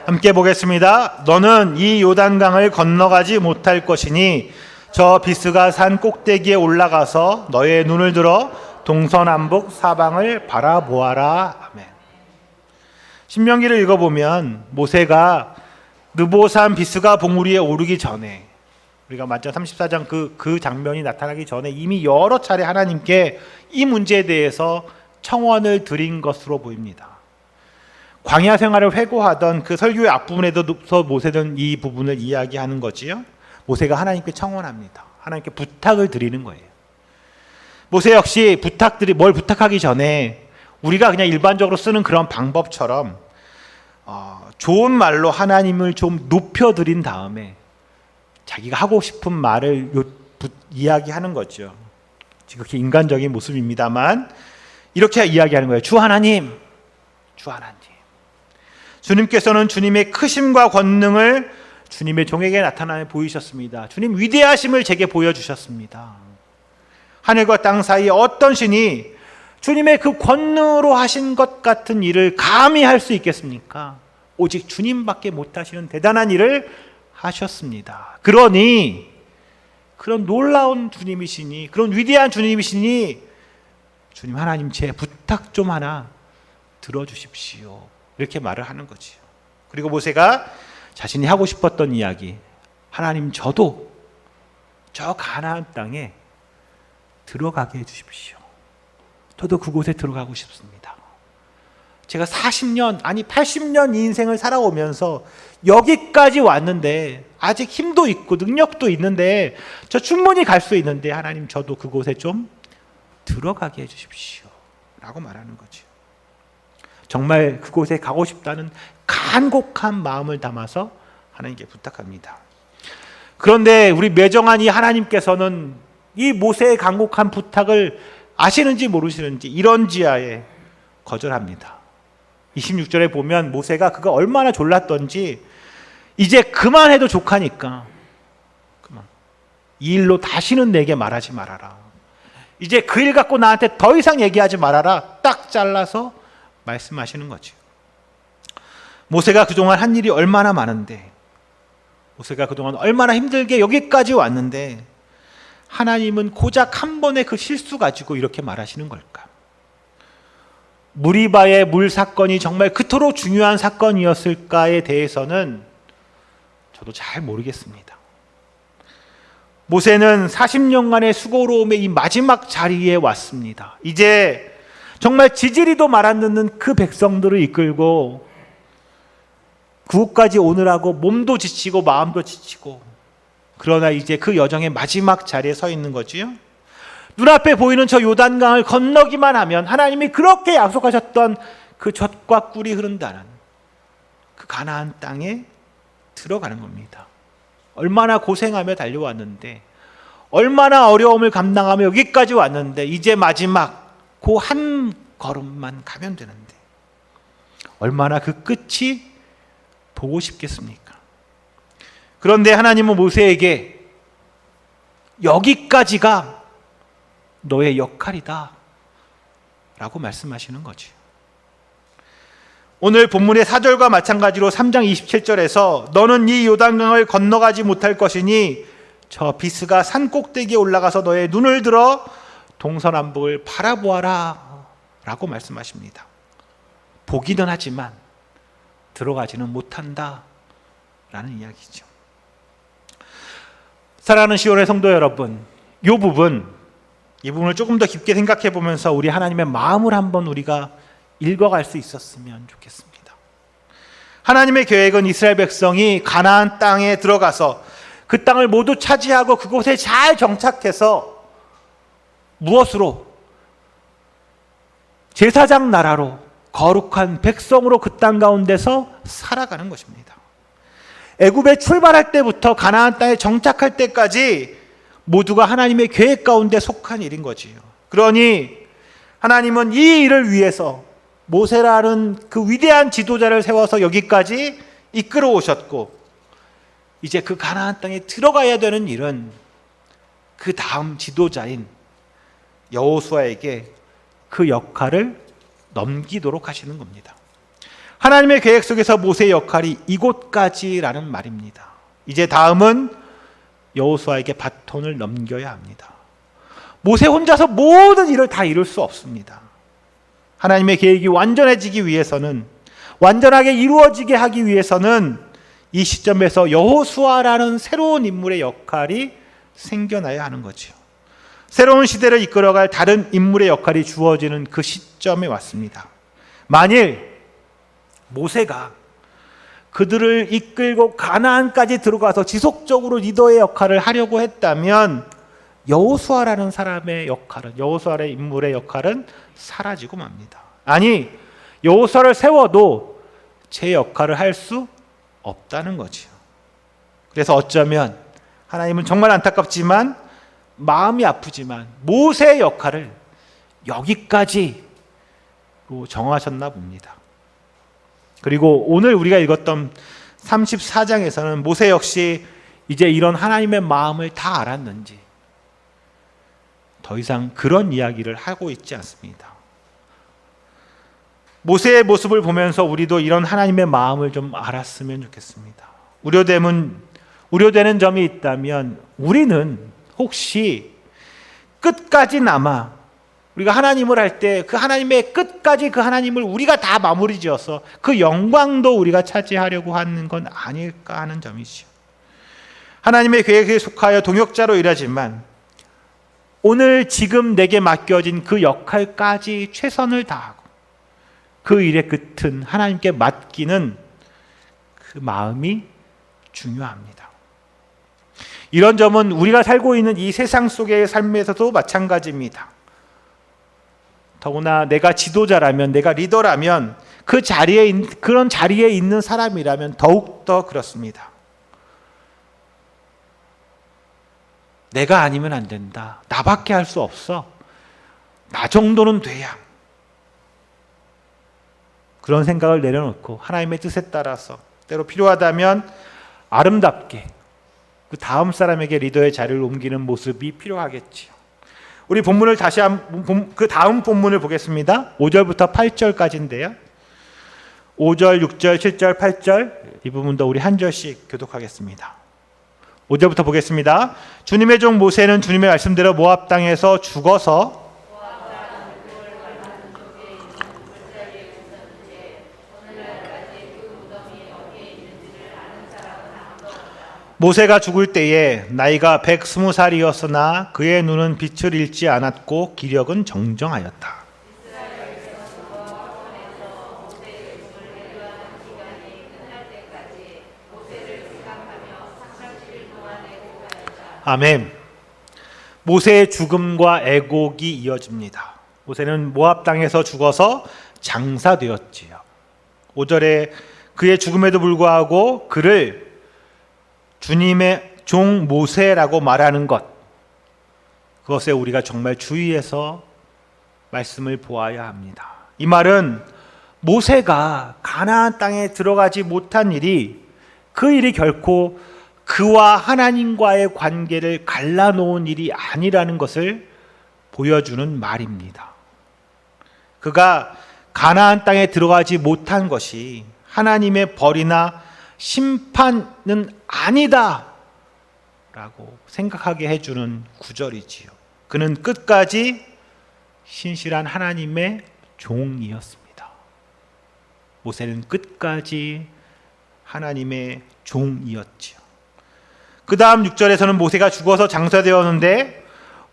함께 보겠습니다. 너는 이 요단강을 건너가지 못할 것이니 저 비스가 산 꼭대기에 올라가서 너의 눈을 들어 동서남북 사방을 바라보아라. 아멘. 신명기를 읽어보면 모세가 느보산 비스가 봉우리에 오르기 전에, 우리가 맞죠? 34장 그 장면이 나타나기 전에 이미 여러 차례 하나님께 이 문제에 대해서 청원을 드린 것으로 보입니다. 광야 생활을 회고하던 그 설교의 앞부분에서 모세는 이 부분을 이야기하는 거지요. 모세가 하나님께 청원합니다. 하나님께 부탁을 드리는 거예요. 모세 역시 뭘 부탁하기 전에 우리가 그냥 일반적으로 쓰는 그런 방법처럼 좋은 말로 하나님을 좀 높여드린 다음에 자기가 하고 싶은 말을 이야기하는 거죠. 그렇게 인간적인 모습입니다만 이렇게 이야기하는 거예요. 주 하나님, 주 하나님. 주님께서는 주님의 크심과 권능을 주님의 종에게 나타나 보이셨습니다. 주님 위대하심을 제게 보여주셨습니다. 하늘과 땅 사이에 어떤 신이 주님의 그 권능으로 하신 것 같은 일을 감히 할 수 있겠습니까? 오직 주님밖에 못하시는 대단한 일을 하셨습니다. 그러니 그런 놀라운 주님이시니, 그런 위대한 주님이시니 주님 하나님 제 부탁 좀 하나 들어주십시오. 이렇게 말을 하는 거지요. 그리고 모세가 자신이 하고 싶었던 이야기, 하나님 저도 저 가나안 땅에 들어가게 해주십시오. 저도 그곳에 들어가고 싶습니다. 제가 40년 아니 80년 인생을 살아오면서 여기까지 왔는데 아직 힘도 있고 능력도 있는데 저 충분히 갈 수 있는데 하나님 저도 그곳에 좀 들어가게 해주십시오 라고 말하는 거죠. 정말 그곳에 가고 싶다는 간곡한 마음을 담아서 하나님께 부탁합니다. 그런데 우리 매정한 이 하나님께서는 이 모세의 간곡한 부탁을 아시는지 모르시는지 이런지하에 거절합니다. 26절에 보면 모세가 그가 얼마나 졸랐던지 이제 그만해도 족하니까 그만. 이 일로 다시는 내게 말하지 말아라. 이제 그 일 갖고 나한테 더 이상 얘기하지 말아라. 딱 잘라서 말씀하시는 거죠. 모세가 그동안 한 일이 얼마나 많은데, 모세가 그동안 얼마나 힘들게 여기까지 왔는데 하나님은 고작 한 번의 그 실수 가지고 이렇게 말하시는 걸까? 무리바의 물 사건이 정말 그토록 중요한 사건이었을까에 대해서는 저도 잘 모르겠습니다. 모세는 40년간의 수고로움의 이 마지막 자리에 왔습니다. 이제 정말 지지리도 말 안 듣는 그 백성들을 이끌고 그곳까지 오느라고 몸도 지치고 마음도 지치고, 그러나 이제 그 여정의 마지막 자리에 서 있는 거지요. 눈앞에 보이는 저 요단강을 건너기만 하면 하나님이 그렇게 약속하셨던 그 젖과 꿀이 흐른다는 그 가나안 땅에 들어가는 겁니다. 얼마나 고생하며 달려왔는데, 얼마나 어려움을 감당하며 여기까지 왔는데 이제 마지막 그 한 걸음만 가면 되는데 얼마나 그 끝이 보고 싶겠습니까? 그런데 하나님은 모세에게 여기까지가 너의 역할이다 라고 말씀하시는 거지. 오늘 본문의 4절과 마찬가지로 3장 27절에서 너는 이 요단강을 건너가지 못할 것이니 저 비스가 산 꼭대기에 올라가서 너의 눈을 들어 동서남북을 바라보아라 라고 말씀하십니다. 보기는 하지만 들어가지는 못한다 라는 이야기죠. 사랑하는 시온의 성도 여러분, 이 부분을 조금 더 깊게 생각해 보면서 우리 하나님의 마음을 한번 우리가 읽어갈 수 있었으면 좋겠습니다. 하나님의 계획은 이스라엘 백성이 가나안 땅에 들어가서 그 땅을 모두 차지하고 그곳에 잘 정착해서 무엇으로? 제사장 나라로 거룩한 백성으로 그 땅 가운데서 살아가는 것입니다. 애굽에 출발할 때부터 가나안 땅에 정착할 때까지 모두가 하나님의 계획 가운데 속한 일인 거지요. 그러니 하나님은 이 일을 위해서 모세라는 그 위대한 지도자를 세워서 여기까지 이끌어 오셨고, 이제 그 가나안 땅에 들어가야 되는 일은 그 다음 지도자인 여호수아에게 그 역할을 넘기도록 하시는 겁니다. 하나님의 계획 속에서 모세의 역할이 이곳까지라는 말입니다. 이제 다음은 여호수아에게 바톤을 넘겨야 합니다. 모세 혼자서 모든 일을 다 이룰 수 없습니다. 하나님의 계획이 완전해지기 위해서는, 완전하게 이루어지게 하기 위해서는 이 시점에서 여호수아라는 새로운 인물의 역할이 생겨나야 하는 거죠. 새로운 시대를 이끌어갈 다른 인물의 역할이 주어지는 그 시점에 왔습니다. 만일 모세가 그들을 이끌고 가나안까지 들어가서 지속적으로 리더의 역할을 하려고 했다면 여호수아라는 사람의 역할은, 여호수아의 인물의 역할은 사라지고 맙니다. 아니, 여호수아를 세워도 제 역할을 할 수 없다는 거지요. 그래서 어쩌면 하나님은 정말 안타깝지만, 마음이 아프지만 모세의 역할을 여기까지로 정하셨나 봅니다. 그리고 오늘 우리가 읽었던 34장에서는 모세 역시 이제 이런 하나님의 마음을 다 알았는지 더 이상 그런 이야기를 하고 있지 않습니다. 모세의 모습을 보면서 우리도 이런 하나님의 마음을 좀 알았으면 좋겠습니다. 우려됨은 우려되는 점이 있다면 우리는 혹시 끝까지나마 우리가 하나님을 할 때 그 하나님의 끝까지 그 하나님을 우리가 다 마무리 지어서 그 영광도 우리가 차지하려고 하는 건 아닐까 하는 점이죠. 하나님의 계획에 속하여 동역자로 일하지만 오늘 지금 내게 맡겨진 그 역할까지 최선을 다하고 그 일의 끝은 하나님께 맡기는 그 마음이 중요합니다. 이런 점은 우리가 살고 있는 이 세상 속의 삶에서도 마찬가지입니다. 더구나 내가 지도자라면, 내가 리더라면, 그런 자리에 있는 사람이라면 더욱더 그렇습니다. 내가 아니면 안 된다. 나밖에 할 수 없어. 나 정도는 돼야. 그런 생각을 내려놓고 하나님의 뜻에 따라서 때로 필요하다면 아름답게 그 다음 사람에게 리더의 자리를 옮기는 모습이 필요하겠지요. 우리 본문을 다시 그 다음 본문을 보겠습니다. 5절부터 8절까지인데요. 5절, 6절, 7절, 8절 이 부분도 우리 한 절씩 교독하겠습니다. 5절부터 보겠습니다. 주님의 종 모세는 주님의 말씀대로 모압 땅에서 죽어서 모세가 죽을 때에 나이가 120살이었으나 그의 눈은 빛을 잃지 않았고 기력은 정정하였다. 아멘. 모세의 죽음과 애곡이 이어집니다. 모세는 모압 땅에서 죽어서 장사되었지요. 5절에 그의 죽음에도 불구하고 그를 주님의 종 모세라고 말하는 것, 그것에 우리가 정말 주의해서 말씀을 보아야 합니다. 이 말은 모세가 가나안 땅에 들어가지 못한 일이, 그 일이 결코 그와 하나님과의 관계를 갈라놓은 일이 아니라는 것을 보여주는 말입니다. 그가 가나안 땅에 들어가지 못한 것이 하나님의 벌이나 심판은 아니다 라고 생각하게 해주는 구절이지요. 그는 끝까지 신실한 하나님의 종이었습니다. 모세는 끝까지 하나님의 종이었지요. 그 다음 6절에서는 모세가 죽어서 장사되었는데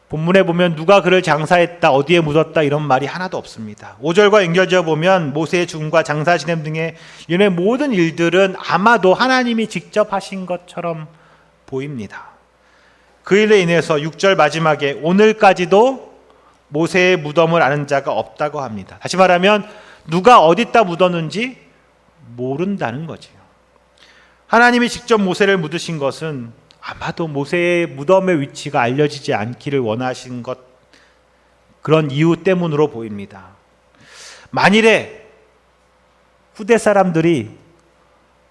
본문에 보면 누가 그를 장사했다, 어디에 묻었다 이런 말이 하나도 없습니다. 5절과 연결지어 보면 모세의 죽음과 장사 지냄 등의 이런 모든 일들은 아마도 하나님이 직접 하신 것처럼 보입니다. 그 일에 인해서 6절 마지막에 오늘까지도 모세의 무덤을 아는 자가 없다고 합니다. 다시 말하면 누가 어디다 묻었는지 모른다는 거지요. 하나님이 직접 모세를 묻으신 것은 아마도 모세의 무덤의 위치가 알려지지 않기를 원하신 것, 그런 이유 때문으로 보입니다. 만일에 후대 사람들이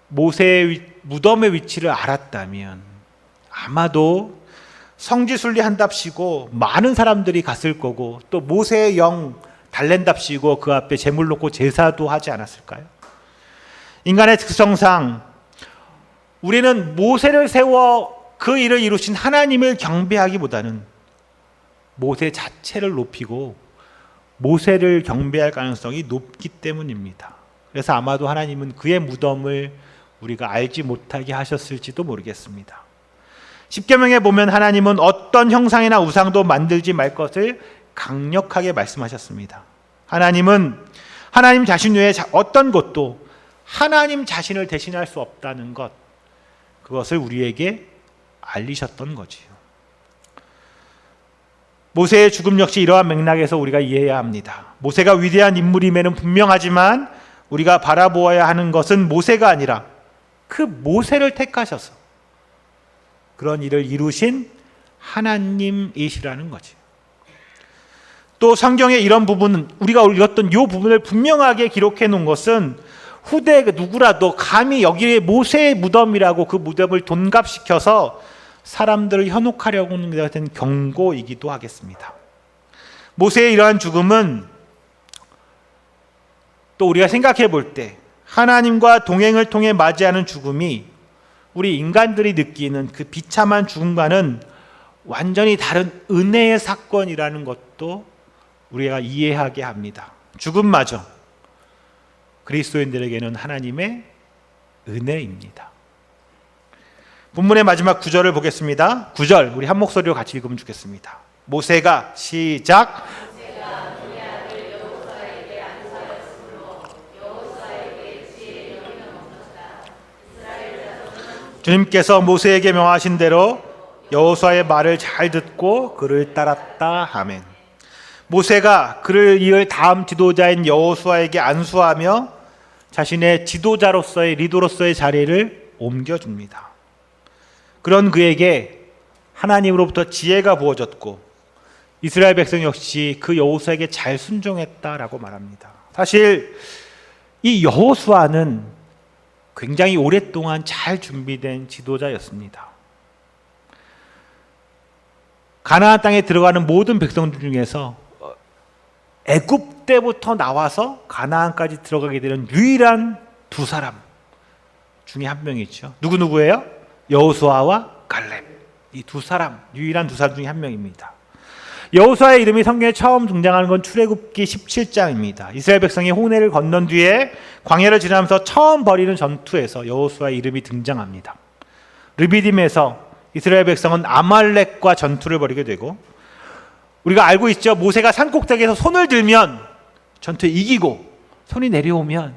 모세의 무덤의 위치를 알았다면 아마도 성지순례한답시고 많은 사람들이 갔을 거고, 또 모세의 영 달랜답시고 그 앞에 제물 놓고 제사도 하지 않았을까요? 인간의 특성상 우리는 모세를 세워 그 일을 이루신 하나님을 경배하기보다는 모세 자체를 높이고 모세를 경배할 가능성이 높기 때문입니다. 그래서 아마도 하나님은 그의 무덤을 우리가 알지 못하게 하셨을지도 모르겠습니다. 십계명에 보면 하나님은 어떤 형상이나 우상도 만들지 말 것을 강력하게 말씀하셨습니다. 하나님은 하나님 자신 외에 어떤 것도 하나님 자신을 대신할 수 없다는 것, 그것을 우리에게 알리셨던 거지요. 모세의 죽음 역시 이러한 맥락에서 우리가 이해해야 합니다. 모세가 위대한 인물임에는 분명하지만 우리가 바라보아야 하는 것은 모세가 아니라 그 모세를 택하셔서 그런 일을 이루신 하나님이시라는 거지요. 또 성경의 이런 부분은, 우리가 읽었던 이 부분을 분명하게 기록해 놓은 것은 후대 누구라도 감히 여기에 모세의 무덤이라고 그 무덤을 돈값시켜서 사람들을 현혹하려고 하는 것 같은 경고이기도 하겠습니다. 모세의 이러한 죽음은 또 우리가 생각해 볼 때 하나님과 동행을 통해 맞이하는 죽음이 우리 인간들이 느끼는 그 비참한 죽음과는 완전히 다른 은혜의 사건이라는 것도 우리가 이해하게 합니다. 죽음마저 그리스도인들에게는 하나님의 은혜입니다. 본문의 마지막 9절을 보겠습니다. 9절 우리 한 목소리로 같이 읽으면 좋겠습니다. 모세가 시작. 주님께서 모세에게 명하신 대로 여호수아의 말을 잘 듣고 그를 따랐다. 아멘. 모세가 그를 이을 다음 지도자인 여호수아에게 안수하며 자신의 지도자로서의 리더로서의 자리를 옮겨줍니다. 그런 그에게 하나님으로부터 지혜가 부어졌고 이스라엘 백성 역시 그 여호수아에게 잘 순종했다라고 말합니다. 사실 이 여호수아는 굉장히 오랫동안 잘 준비된 지도자였습니다. 가나안 땅에 들어가는 모든 백성들 중에서 애굽 때부터 나와서 가나안까지 들어가게 되는 유일한 두 사람 중에 한 명이죠. 누구예요? 여호수아와 갈렙. 이 두 사람, 유일한 두 사람 중에 한 명입니다. 여호수아의 이름이 성경에 처음 등장하는 건 출애굽기 17장입니다. 이스라엘 백성이 홍해를 건넌 뒤에 광야를 지나면서 처음 벌이는 전투에서 여호수아의 이름이 등장합니다. 르비딤에서 이스라엘 백성은 아말렉과 전투를 벌이게 되고, 우리가 알고 있죠. 모세가 산꼭대기에서 손을 들면 전투에 이기고 손이 내려오면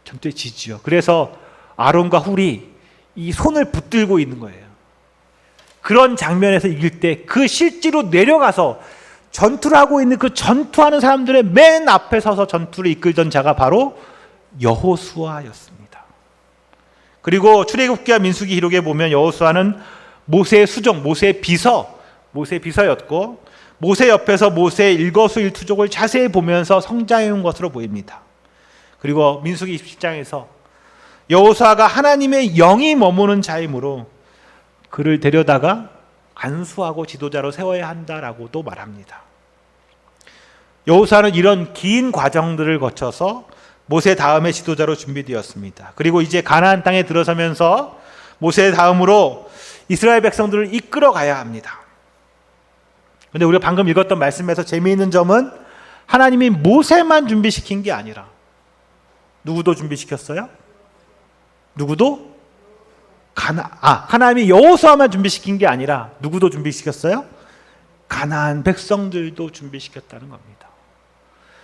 전투에 지지요. 그래서 아론과 훌이 이 손을 붙들고 있는 거예요. 그런 장면에서 이길 때 그 실제로 내려가서 전투를 하고 있는 그 전투하는 사람들의 맨 앞에 서서 전투를 이끌던 자가 바로 여호수아였습니다. 그리고 출애굽기와 민수기 기록에 보면 여호수아는 모세의 수종, 모세의 비서였고 모세 옆에서 모세의 일거수일투족을 자세히 보면서 성장해온 것으로 보입니다. 그리고 민수기 27장에서 여호수아가 하나님의 영이 머무는 자이므로 그를 데려다가 안수하고 지도자로 세워야 한다라고도 말합니다. 여호수아는 이런 긴 과정들을 거쳐서 모세 다음의 지도자로 준비되었습니다. 그리고 이제 가나안 땅에 들어서면서 모세 다음으로 이스라엘 백성들을 이끌어 가야 합니다. 그런데 우리가 방금 읽었던 말씀에서 재미있는 점은 하나님이 모세만 준비시킨 게 아니라 누구도 준비시켰어요? 누구도? 하나님이 여호수아만 준비시킨 게 아니라 누구도 준비시켰어요? 가나안 백성들도 준비시켰다는 겁니다.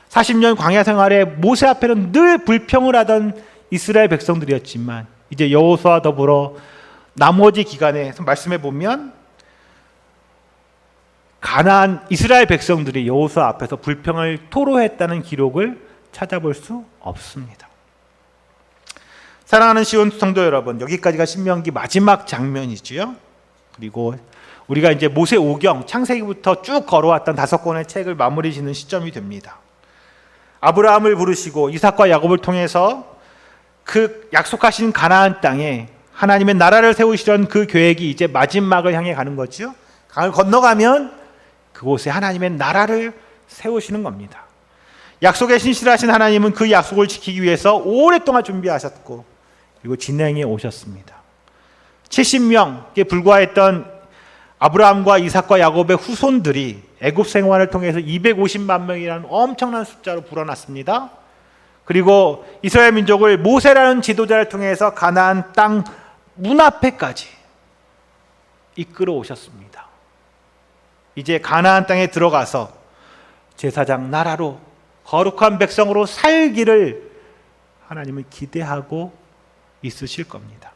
40년 광야 생활에 모세 앞에는 늘 불평을 하던 이스라엘 백성들이었지만 이제 여호수아와 더불어 나머지 기간에 말씀해 보면 가나안 이스라엘 백성들이 여호수아 앞에서 불평을 토로했다는 기록을 찾아볼 수 없습니다. 사랑하는 시온 성도 여러분, 여기까지가 신명기 마지막 장면이지요. 그리고 우리가 이제 모세 오경 창세기부터 쭉 걸어왔던 5권의 책을 마무리 짓는 시점이 됩니다. 아브라함을 부르시고 이삭과 야곱을 통해서 그 약속하신 가나안 땅에 하나님의 나라를 세우시던 그 계획이 이제 마지막을 향해 가는 거죠. 강을 건너가면 그곳에 하나님의 나라를 세우시는 겁니다. 약속에 신실하신 하나님은 그 약속을 지키기 위해서 오랫동안 준비하셨고 그리고 진행해 오셨습니다. 70명에 불과했던 아브라함과 이삭과 야곱의 후손들이 애굽 생활을 통해서 250만 명이라는 엄청난 숫자로 불어났습니다. 그리고 이스라엘 민족을 모세라는 지도자를 통해서 가나안 땅 문 앞에까지 이끌어 오셨습니다. 이제 가나안 땅에 들어가서 제사장 나라로 거룩한 백성으로 살기를 하나님은 기대하고 있으실 겁니다.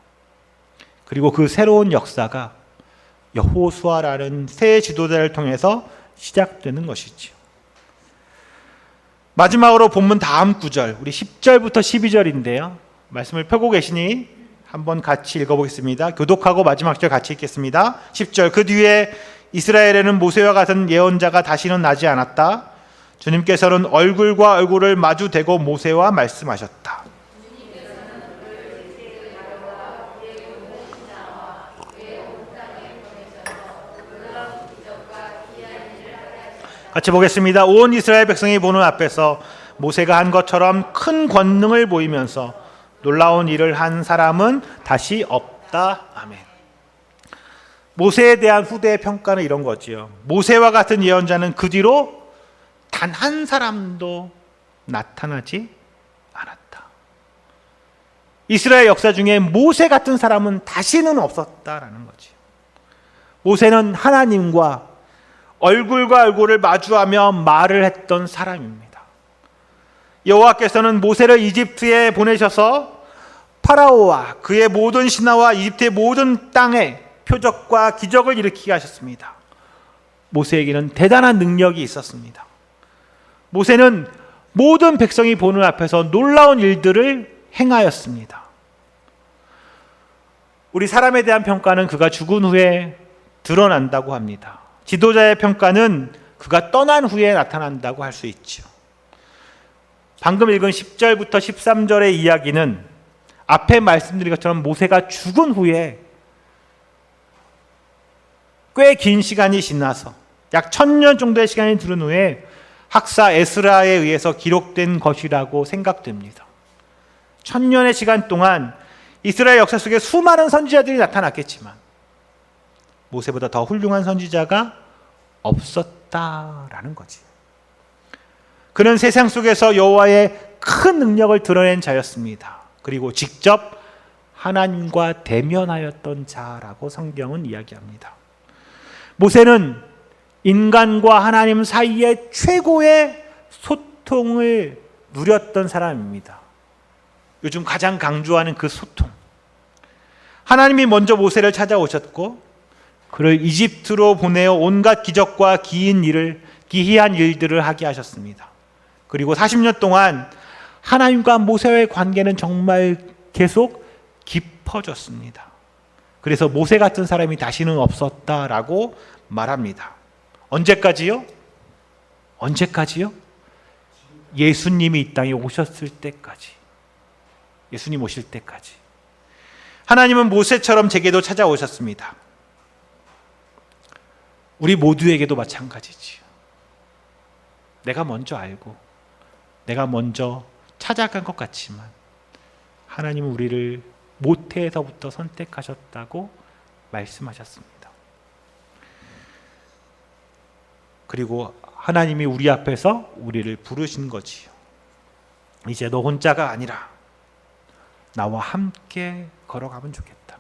그리고 그 새로운 역사가 여호수아라는 새 지도자를 통해서 시작되는 것이죠. 마지막으로 본문 다음 구절, 우리 10절부터 12절인데요. 말씀을 펴고 계시니 한번 같이 읽어보겠습니다. 교독하고 마지막 절 같이 읽겠습니다. 10절, 그 뒤에 이스라엘에는 모세와 같은 예언자가 다시는 나지 않았다. 주님께서는 얼굴과 얼굴을 마주대고 모세와 말씀하셨다. 같이 보겠습니다. 온 이스라엘 백성이 보는 앞에서 모세가 한 것처럼 큰 권능을 보이면서 놀라운 일을 한 사람은 다시 없었다. 아멘. 모세에 대한 후대의 평가는 이런 거지요. 모세와 같은 예언자는 그 뒤로 단 한 사람도 나타나지 않았다. 이스라엘 역사 중에 모세 같은 사람은 다시는 없었다라는 거지요. 모세는 하나님과 얼굴과 얼굴을 마주하며 말을 했던 사람입니다. 여호와께서는 모세를 이집트에 보내셔서 파라오와 그의 모든 신하와 이집트의 모든 땅에 표적과 기적을 일으키게 하셨습니다. 모세에게는 대단한 능력이 있었습니다. 모세는 모든 백성이 보는 앞에서 놀라운 일들을 행하였습니다. 우리 사람에 대한 평가는 그가 죽은 후에 드러난다고 합니다. 지도자의 평가는 그가 떠난 후에 나타난다고 할 수 있죠. 방금 읽은 10절부터 13절의 이야기는 앞에 말씀드린 것처럼 모세가 죽은 후에 꽤 긴 시간이 지나서 약 1000년 정도의 시간이 들은 후에 학사 에스라에 의해서 기록된 것이라고 생각됩니다. 1000년의 시간 동안 이스라엘 역사 속에 수많은 선지자들이 나타났겠지만 모세보다 더 훌륭한 선지자가 없었다라는 거지. 그는 세상 속에서 여호와의 큰 능력을 드러낸 자였습니다. 그리고 직접 하나님과 대면하였던 자라고 성경은 이야기합니다. 모세는 인간과 하나님 사이의 최고의 소통을 누렸던 사람입니다. 요즘 가장 강조하는 그 소통. 하나님이 먼저 모세를 찾아오셨고 그를 이집트로 보내어 온갖 기적과 기이한 일들을 하게 하셨습니다. 그리고 40년 동안 하나님과 모세와의 관계는 정말 계속 깊어졌습니다. 그래서 모세 같은 사람이 다시는 없었다라고 말합니다. 언제까지요? 언제까지요? 예수님이 이 땅에 오셨을 때까지. 예수님 오실 때까지. 하나님은 모세처럼 제게도 찾아오셨습니다. 우리 모두에게도 마찬가지지요. 내가 먼저 알고 내가 먼저 찾아간 것 같지만 하나님은 우리를 모태에서부터 선택하셨다고 말씀하셨습니다. 그리고 하나님이 우리 앞에서 우리를 부르신 거지요. 이제 너 혼자가 아니라 나와 함께 걸어가면 좋겠다.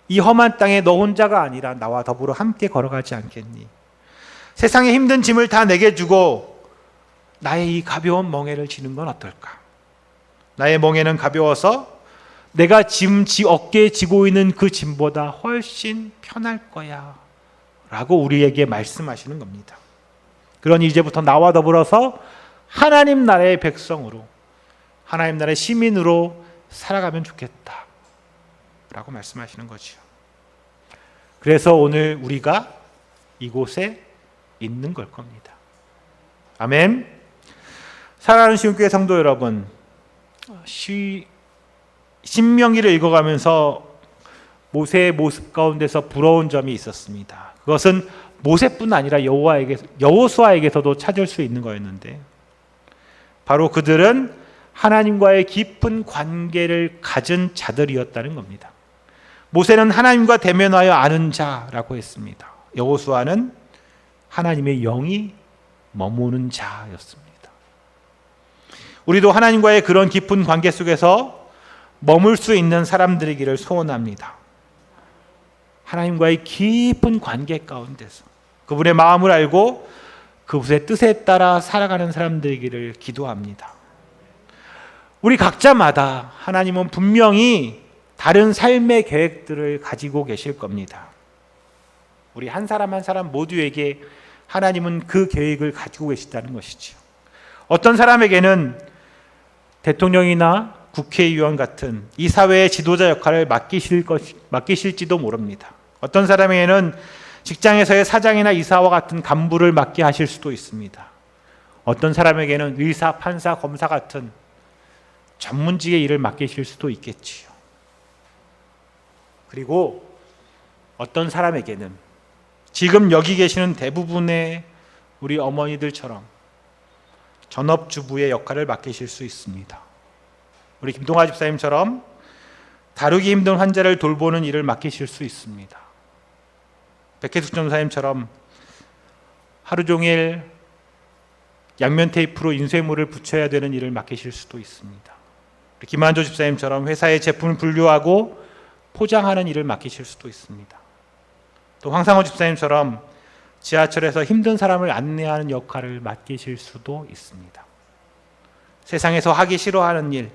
이 험한 땅에 너 혼자가 아니라 나와 더불어 함께 걸어가지 않겠니? 세상의 힘든 짐을 다 내게 주고 나의 이 가벼운 멍에를 지는 건 어떨까? 나의 멍에는 가벼워서 내가 지금 어깨에 지고 있는 그 짐보다 훨씬 편할 거야 라고 우리에게 말씀하시는 겁니다. 그러니 이제부터 나와 더불어서 하나님 나라의 백성으로 하나님 나라의 시민으로 살아가면 좋겠다 라고 말씀하시는 거죠. 그래서 오늘 우리가 이곳에 있는 걸 겁니다. 아멘. 사랑하는 시온교회 성도 여러분, 신명기를 읽어가면서 모세의 모습 가운데서 부러운 점이 있었습니다. 그것은 모세뿐 아니라 여호수아에게서도 찾을 수 있는 거였는데 바로 그들은 하나님과의 깊은 관계를 가진 자들이었다는 겁니다. 모세는 하나님과 대면하여 아는 자라고 했습니다. 여호수아는 하나님의 영이 머무는 자였습니다. 우리도 하나님과의 그런 깊은 관계 속에서 머물 수 있는 사람들이기를 소원합니다. 하나님과의 깊은 관계 가운데서 그분의 마음을 알고 그분의 뜻에 따라 살아가는 사람들이기를 기도합니다. 우리 각자마다 하나님은 분명히 다른 삶의 계획들을 가지고 계실 겁니다. 우리 한 사람 한 사람 모두에게 하나님은 그 계획을 가지고 계시다는 것이죠. 어떤 사람에게는 대통령이나 국회의원 같은 이 사회의 지도자 역할을 맡기실지도 모릅니다. 어떤 사람에게는 직장에서의 사장이나 이사와 같은 간부를 맡게 하실 수도 있습니다. 어떤 사람에게는 의사, 판사, 검사 같은 전문직의 일을 맡기실 수도 있겠지요. 그리고 어떤 사람에게는 지금 여기 계시는 대부분의 우리 어머니들처럼 전업주부의 역할을 맡기실 수 있습니다. 우리 김동아 집사님처럼 다루기 힘든 환자를 돌보는 일을 맡기실 수 있습니다. 백혜숙 전사님처럼 하루 종일 양면 테이프로 인쇄물을 붙여야 되는 일을 맡기실 수도 있습니다. 김한조 집사님처럼 회사의 제품을 분류하고 포장하는 일을 맡기실 수도 있습니다. 또 황상호 집사님처럼 지하철에서 힘든 사람을 안내하는 역할을 맡기실 수도 있습니다. 세상에서 하기 싫어하는 일,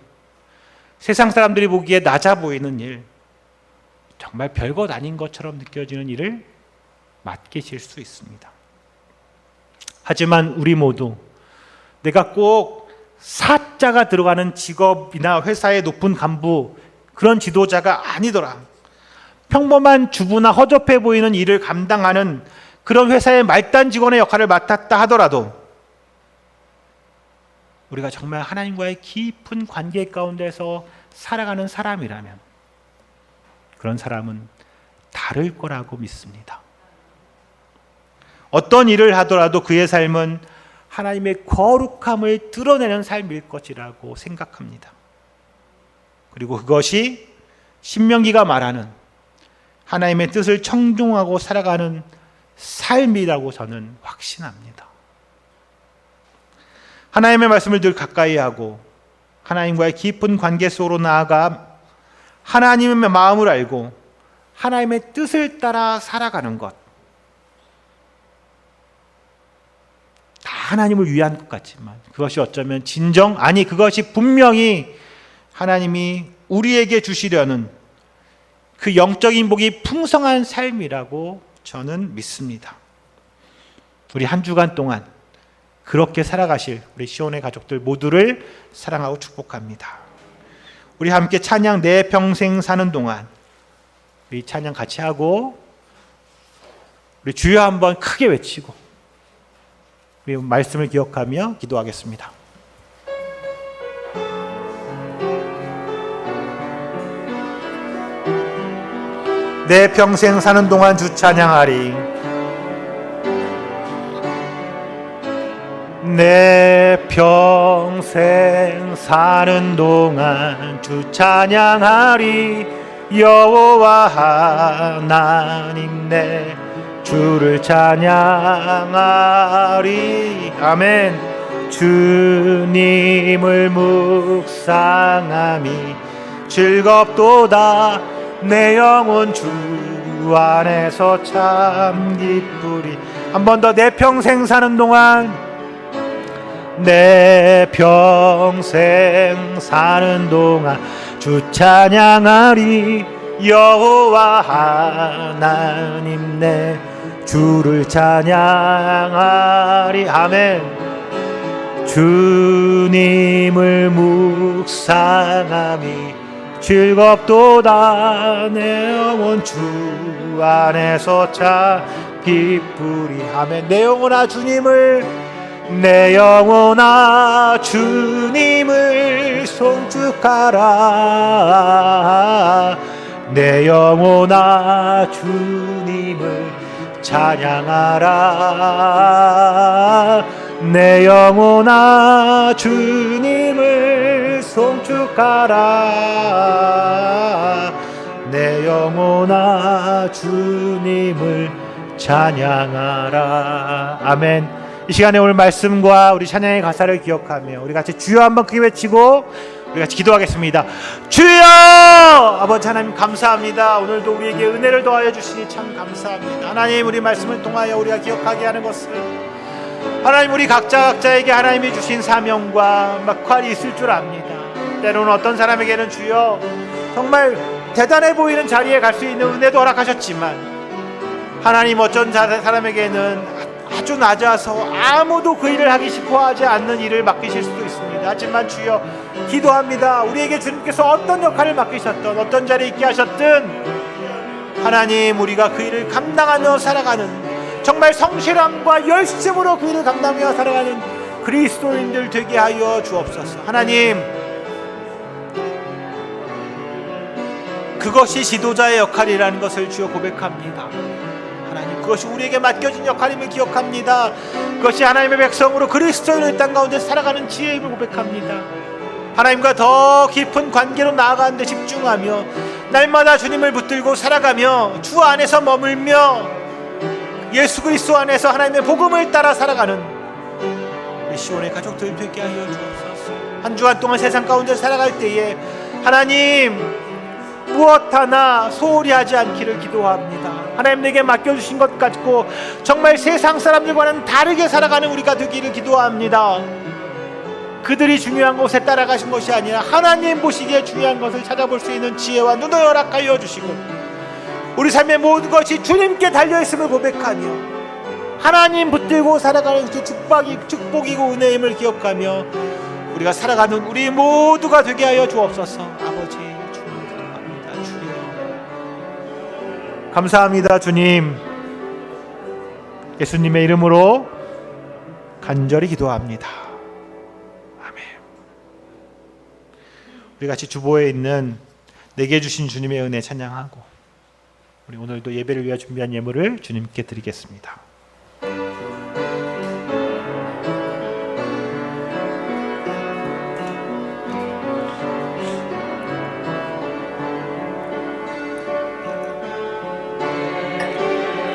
세상 사람들이 보기에 낮아 보이는 일, 정말 별것 아닌 것처럼 느껴지는 일을 맡기실 수 있습니다. 하지만 우리 모두 내가 꼭 사자가 들어가는 직업이나 회사의 높은 간부, 그런 지도자가 아니더라, 평범한 주부나 허접해 보이는 일을 감당하는 그런 회사의 말단 직원의 역할을 맡았다 하더라도 우리가 정말 하나님과의 깊은 관계 가운데서 살아가는 사람이라면 그런 사람은 다를 거라고 믿습니다. 어떤 일을 하더라도 그의 삶은 하나님의 거룩함을 드러내는 삶일 것이라고 생각합니다. 그리고 그것이 신명기가 말하는 하나님의 뜻을 청중하고 살아가는 삶이라고 저는 확신합니다. 하나님의 말씀을 늘 가까이 하고 하나님과의 깊은 관계 속으로 나아가 하나님의 마음을 알고 하나님의 뜻을 따라 살아가는 것, 다 하나님을 위한 것 같지만 그것이 어쩌면 그것이 분명히 하나님이 우리에게 주시려는 그 영적인 복이 풍성한 삶이라고 저는 믿습니다. 우리 한 주간 동안 그렇게 살아가실 우리 시온의 가족들 모두를 사랑하고 축복합니다. 우리 함께 찬양 내 평생 사는 동안 우리 찬양 같이 하고 우리 주여 한번 크게 외치고 우리 말씀을 기억하며 기도하겠습니다. 내 평생 사는 동안 주 찬양하리. 내 평생 사는 동안 주 찬양하리. 여호와 하나님 내 주를 찬양하리. 아멘. 주님을 묵상함이 즐겁도다. 내 영혼 주 안에서 참 기쁘리. 한 번 더. 내 평생 사는 동안, 내 평생 사는 동안 주 찬양하리. 여호와 하나님 내 주를 찬양하리. 아멘. 주님을 묵상함이 즐겁도다. 내 영혼 주 안에서 참 기쁘리. 아멘. 내 영혼아 주님을, 내 영혼아 주님을 송축하라. 내 영혼아 주님을 찬양하라. 내 영혼아 주님을 송축하라. 내 영혼아 주님을 찬양하라. 아멘. 이 시간에 오늘 말씀과 우리 찬양의 가사를 기억하며 우리 같이 주여 한번 크게 외치고 우리 같이 기도하겠습니다. 주여! 아버지 하나님 감사합니다. 오늘도 우리에게 은혜를 더하여 주시니 참 감사합니다. 하나님, 우리 말씀을 통하여 우리가 기억하게 하는 것을, 하나님, 우리 각자에게 하나님이 주신 사명과 역할이 있을 줄 압니다. 때로는 어떤 사람에게는 주여 정말 대단해 보이는 자리에 갈 수 있는 은혜도 허락하셨지만, 하나님 어떤 사람에게는 아주 낮아서 아무도 그 일을 하기 싶어하지 않는 일을 맡기실 수도 있습니다. 하지만 주여 기도합니다. 우리에게 주님께서 어떤 역할을 맡기셨든 어떤 자리에 있게 하셨든 하나님, 우리가 그 일을 감당하며 살아가는, 정말 성실함과 열심으로 그 일을 감당하며 살아가는 그리스도인들 되게 하여 주옵소서. 하나님, 그것이 지도자의 역할이라는 것을 주여 고백합니다. 하나님, 그것이 우리에게 맡겨진 역할임을 기억합니다. 그것이 하나님의 백성으로 그리스도인의 땅 가운데 살아가는 지혜임을 고백합니다. 하나님과 더 깊은 관계로 나아가는 데 집중하며 날마다 주님을 붙들고 살아가며 주 안에서 머물며 예수 그리스도 안에서 하나님의 복음을 따라 살아가는 우리 시온의 가족들 되게 하여 주옵소서. 한 주간 동안 세상 가운데 살아갈 때에 하나님 무엇 하나 소홀히 하지 않기를 기도합니다. 하나님 내게 맡겨주신 것 같고 정말 세상 사람들과는 다르게 살아가는 우리가 되기를 기도합니다. 그들이 중요한 곳에 따라가신 것이 아니라 하나님 보시기에 중요한 것을 찾아볼 수 있는 지혜와 눈을 허락하여 주시고 우리 삶의 모든 것이 주님께 달려있음을 고백하며 하나님 붙들고 살아가는 것이 축복이고 은혜임을 기억하며 우리가 살아가는 우리 모두가 되게 하여 주옵소서. 아버지 주님 기도합니다. 주여 감사합니다. 주님 예수님의 이름으로 간절히 기도합니다. 우리 같이 주보에 있는 내게 주신 주님의 은혜 찬양하고 우리 오늘도 예배를 위해 준비한 예물을 주님께 드리겠습니다.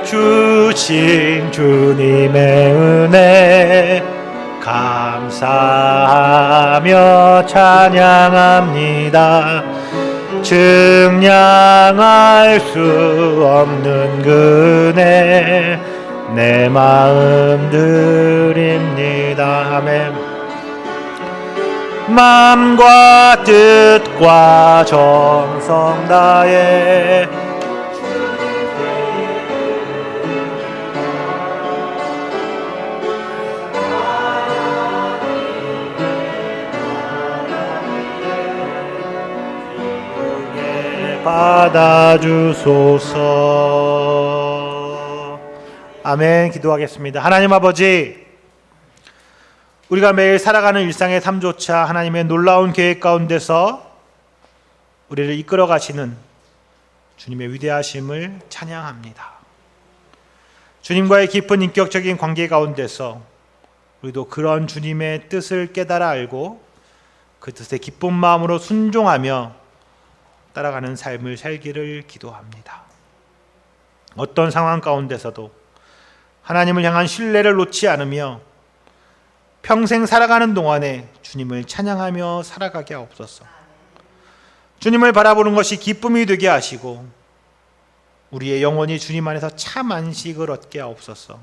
주신 주님의 은혜 감사하며 찬양합니다. 증량할 수 없는 그네 내 마음 드립니다. 아멘. 마음과 뜻과 정성 다해 받아주소서. 아멘. 기도하겠습니다. 하나님 아버지, 우리가 매일 살아가는 일상의 삶조차 하나님의 놀라운 계획 가운데서 우리를 이끌어 가시는 주님의 위대하심을 찬양합니다. 주님과의 깊은 인격적인 관계 가운데서 우리도 그런 주님의 뜻을 깨달아 알고 그 뜻에 기쁜 마음으로 순종하며 따라가는 삶을 살기를 기도합니다. 어떤 상황 가운데서도 하나님을 향한 신뢰를 놓지 않으며 평생 살아가는 동안에 주님을 찬양하며 살아가게 하옵소서. 주님을 바라보는 것이 기쁨이 되게 하시고 우리의 영혼이 주님 안에서 참 안식을 얻게 하옵소서.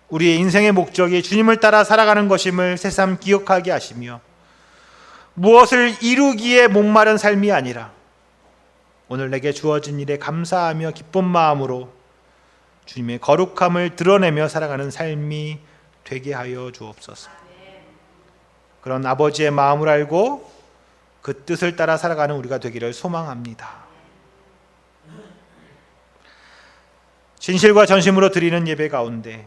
우리의 인생의 목적이 주님을 따라 살아가는 것임을 새삼 기억하게 하시며 무엇을 이루기에 목마른 삶이 아니라 오늘 내게 주어진 일에 감사하며 기쁜 마음으로 주님의 거룩함을 드러내며 살아가는 삶이 되게 하여 주옵소서. 그런 아버지의 마음을 알고 그 뜻을 따라 살아가는 우리가 되기를 소망합니다. 진실과 전심으로 드리는 예배 가운데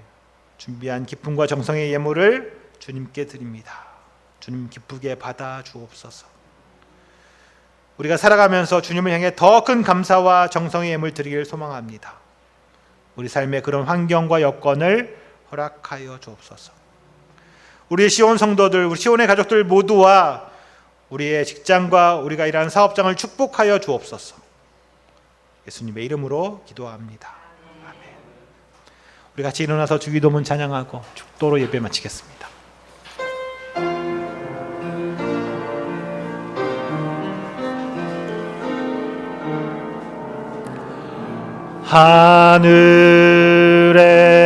준비한 기쁨과 정성의 예물을 주님께 드립니다. 주님 기쁘게 받아 주옵소서. 우리가 살아가면서 주님을 향해 더 큰 감사와 정성의 예물 드리기를 소망합니다. 우리 삶의 그런 환경과 여건을 허락하여 주옵소서. 우리의 시온 성도들, 우리 시온의 가족들 모두와 우리의 직장과 우리가 일하는 사업장을 축복하여 주옵소서. 예수님의 이름으로 기도합니다. 아멘. 우리 같이 일어나서 주기도문 찬양하고 축도로 예배 마치겠습니다.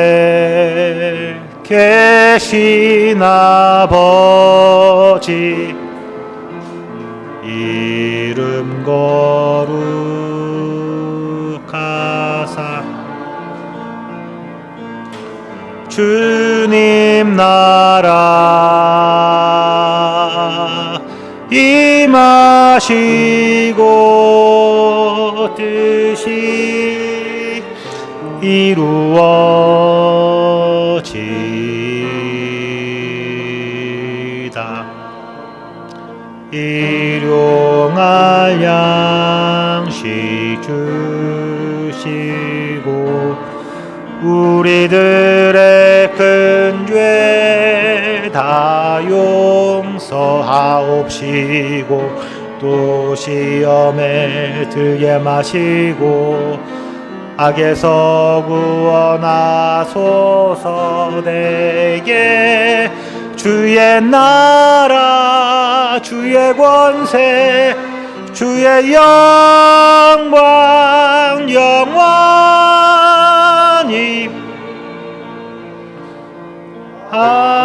하늘에 계신 아버지 이름 거룩하사 주님 나라 임하시고 뜻이 이루어지다. 일용할 양식 주시고 우리들의 큰 죄 다 용서하옵시고 또 시험에 들게 마시고 악에서 구원하소서. 내게 주의 나라 주의 권세 주의 영광 영원히 아멘.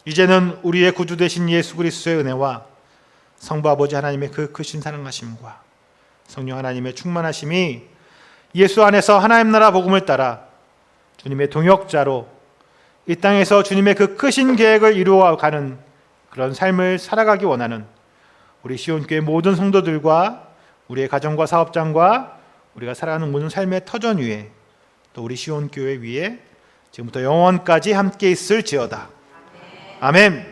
이제는 우리의 구주 되신 예수 그리스도의 은혜와 성부 아버지 하나님의 그 크신 사랑하심과 성령 하나님의 충만하심이 예수 안에서 하나님 나라 복음을 따라 주님의 동역자로 이 땅에서 주님의 그 크신 계획을 이루어가는 그런 삶을 살아가기 원하는 우리 시온교회 모든 성도들과 우리의 가정과 사업장과 우리가 살아가는 모든 삶의 터전 위에 또 우리 시온교회 위에 지금부터 영원까지 함께 있을지어다. 아멘.